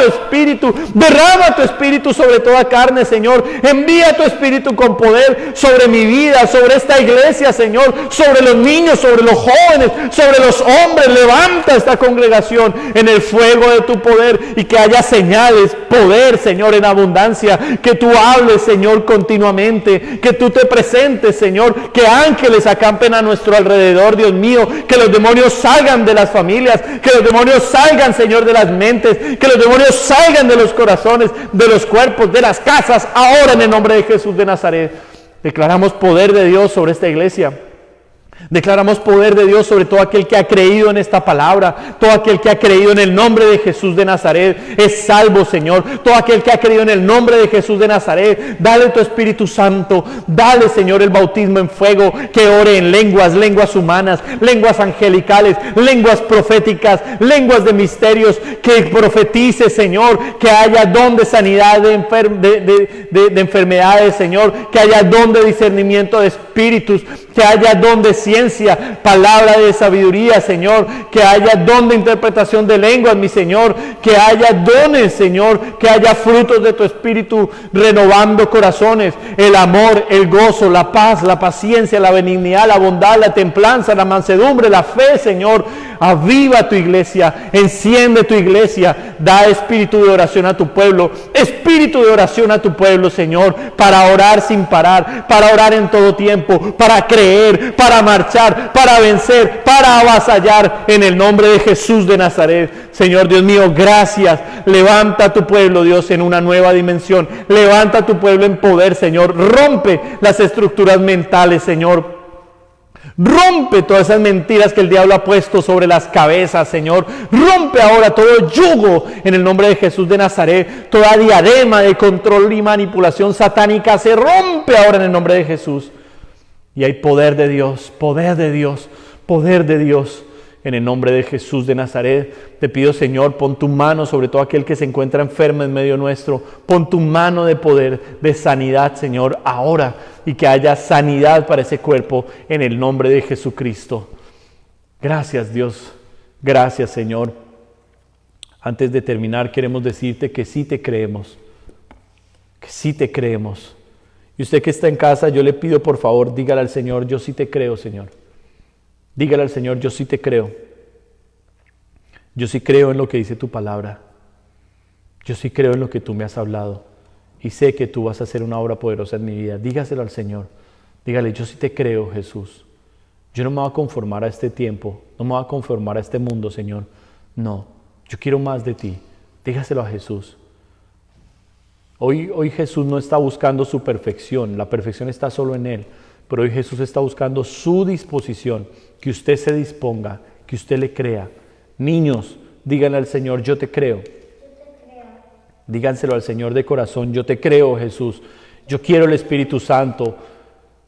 tu Espíritu sobre toda carne, Señor. Envía tu Espíritu con poder sobre mi vida, sobre esta iglesia, Señor, sobre los niños, sobre los jóvenes, sobre los hombres. Levanta esta congregación en el fuego de tu poder y que haya señales, poder, Señor, en abundancia. Que tú hables, Señor, continuamente, que tú te presentes, Señor, que ángeles acampen a nuestro alrededor, Dios mío, que los demonios salgan de las familias, que los demonios salgan, Señor, de las mentes, que los demonios salgan de los corazones, de los cuerpos, de las casas, ahora en el nombre de Jesús de Nazaret. Declaramos poder de Dios sobre esta iglesia. Declaramos poder de Dios sobre todo aquel que ha creído en esta palabra, todo aquel que ha creído en el nombre de Jesús de Nazaret es salvo, Señor. Todo aquel que ha creído en el nombre de Jesús de Nazaret, dale tu Espíritu Santo, dale, Señor, el bautismo en fuego, que ore en lenguas, lenguas humanas, lenguas angelicales, lenguas proféticas, lenguas de misterios, que profetice, Señor, que haya don de sanidad de enfermedades, Señor, que haya don de discernimiento de espíritus, que haya don de ciencia, palabra de sabiduría, Señor, que haya don de interpretación de lenguas, mi Señor, que haya dones, Señor, que haya frutos de tu Espíritu renovando corazones, el amor, el gozo, la paz, la paciencia, la benignidad, la bondad, la templanza, la mansedumbre, la fe, Señor. aviva tu iglesia, enciende tu iglesia, da espíritu de oración a tu pueblo, espíritu de oración a tu pueblo, Señor, para orar sin parar, para orar en todo tiempo, para creer, para marchar, para vencer, para avasallar, en el nombre de Jesús de Nazaret. Señor Dios mío, gracias. Levanta a tu pueblo, Dios, en una nueva dimensión. Levanta a tu pueblo en poder, Señor. Rompe las estructuras mentales, Señor. Rompe todas esas mentiras que el diablo ha puesto sobre las cabezas, Señor. Rompe ahora todo yugo en el nombre de Jesús de Nazaret. Toda diadema de control y manipulación satánica se rompe ahora en el nombre de Jesús. Y hay poder de Dios, poder de Dios, poder de Dios. En el nombre de Jesús de Nazaret, te pido, Señor, pon tu mano sobre todo aquel que se encuentra enfermo en medio nuestro. Pon tu mano de poder, de sanidad, Señor, ahora. Y que haya sanidad para ese cuerpo en el nombre de Jesucristo. Gracias, Dios. Gracias, Señor. Antes de terminar, queremos decirte que sí te creemos. Que sí te creemos. Y usted que está en casa, yo le pido, por favor, dígale al Señor, yo sí te creo, Señor. Dígale al Señor, yo sí te creo. Yo sí creo en lo que dice tu palabra. Yo sí creo en lo que tú me has hablado. Y sé que tú vas a hacer una obra poderosa en mi vida. Dígaselo al Señor. Dígale, yo sí te creo, Jesús. Yo no me voy a conformar a este tiempo. No me voy a conformar a este mundo, Señor. No, yo quiero más de ti. Dígaselo a Jesús. Hoy Jesús no está buscando su perfección. La perfección está solo en Él. Pero hoy Jesús está buscando su disposición. Que usted se disponga, que usted le crea. Niños, díganle al Señor, yo te creo. Díganselo al Señor de corazón, yo te creo, Jesús. Yo quiero el Espíritu Santo.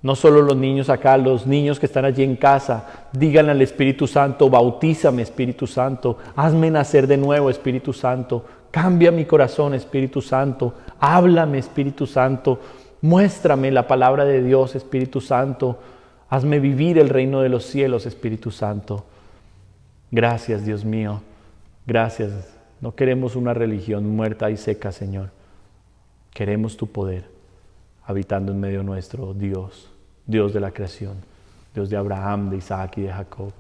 No solo los niños acá, los niños que están allí en casa. Díganle al Espíritu Santo, bautízame, Espíritu Santo. Hazme nacer de nuevo, Espíritu Santo. Cambia mi corazón, Espíritu Santo. Háblame, Espíritu Santo. Muéstrame la palabra de Dios, Espíritu Santo. Hazme vivir el reino de los cielos, Espíritu Santo. Gracias, Dios mío. Gracias. No queremos una religión muerta y seca, Señor. Queremos tu poder habitando en medio nuestro, Dios. Dios de la creación. Dios de Abraham, de Isaac y de Jacob.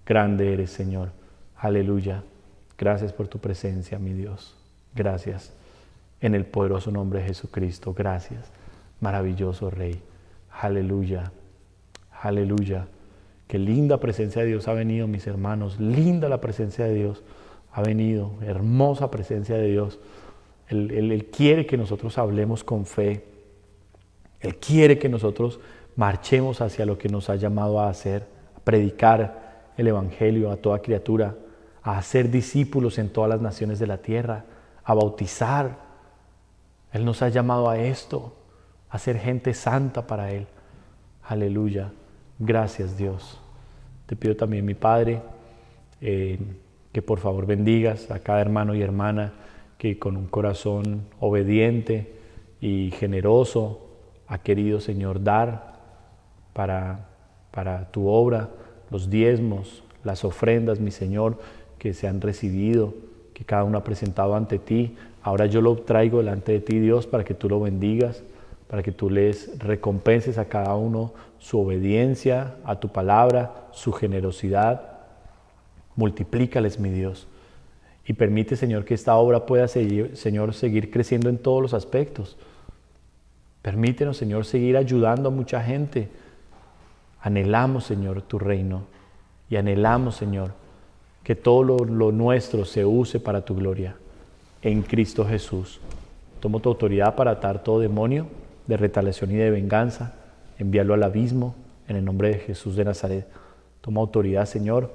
Grande eres, Señor. Aleluya. Gracias por tu presencia, mi Dios. Gracias. En el poderoso nombre de Jesucristo. Gracias. Maravilloso Rey. Aleluya. Aleluya. Qué linda presencia de Dios ha venido, mis hermanos. Linda la presencia de Dios ha venido. Hermosa presencia de Dios. Él quiere que nosotros hablemos con fe. Él quiere que nosotros marchemos hacia lo que nos ha llamado a hacer. A predicar el Evangelio a toda criatura. A hacer discípulos en todas las naciones de la tierra. A bautizar. Él nos ha llamado a esto. A ser gente santa para Él. Aleluya. Gracias, Dios. Te pido también, mi Padre, que por favor bendigas a cada hermano y hermana que con un corazón obediente y generoso ha querido, Señor, dar para tu obra los diezmos, las ofrendas, mi Señor, que se han recibido, que cada uno ha presentado ante ti. Ahora yo lo traigo delante de ti, Dios, para que tú lo bendigas, para que tú les recompenses a cada uno su obediencia a tu palabra, su generosidad. Multiplícales, mi Dios. Y permite, Señor, que esta obra pueda seguir, Señor, seguir creciendo en todos los aspectos. Permítenos, Señor, seguir ayudando a mucha gente. Anhelamos, Señor, tu reino. Y anhelamos, Señor, que todo lo nuestro se use para tu gloria. En Cristo Jesús. Tomo tu autoridad para atar todo demonio de retaliación y de venganza, enviarlo al abismo en el nombre de Jesús de Nazaret. Toma autoridad, Señor,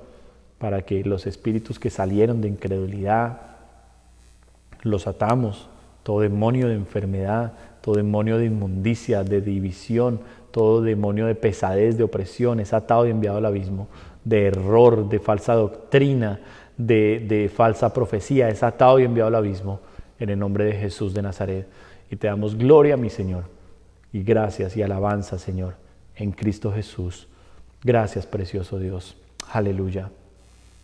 para que los espíritus que salieron de incredulidad los atamos. Todo demonio de enfermedad, todo demonio de inmundicia, de división, todo demonio de pesadez, de opresión, es atado y enviado al abismo. De error, de falsa doctrina, de falsa profecía, es atado y enviado al abismo en el nombre de Jesús de Nazaret. Y te damos gloria, mi Señor, y gracias y alabanza, Señor, en Cristo Jesús. Gracias, precioso Dios. Aleluya.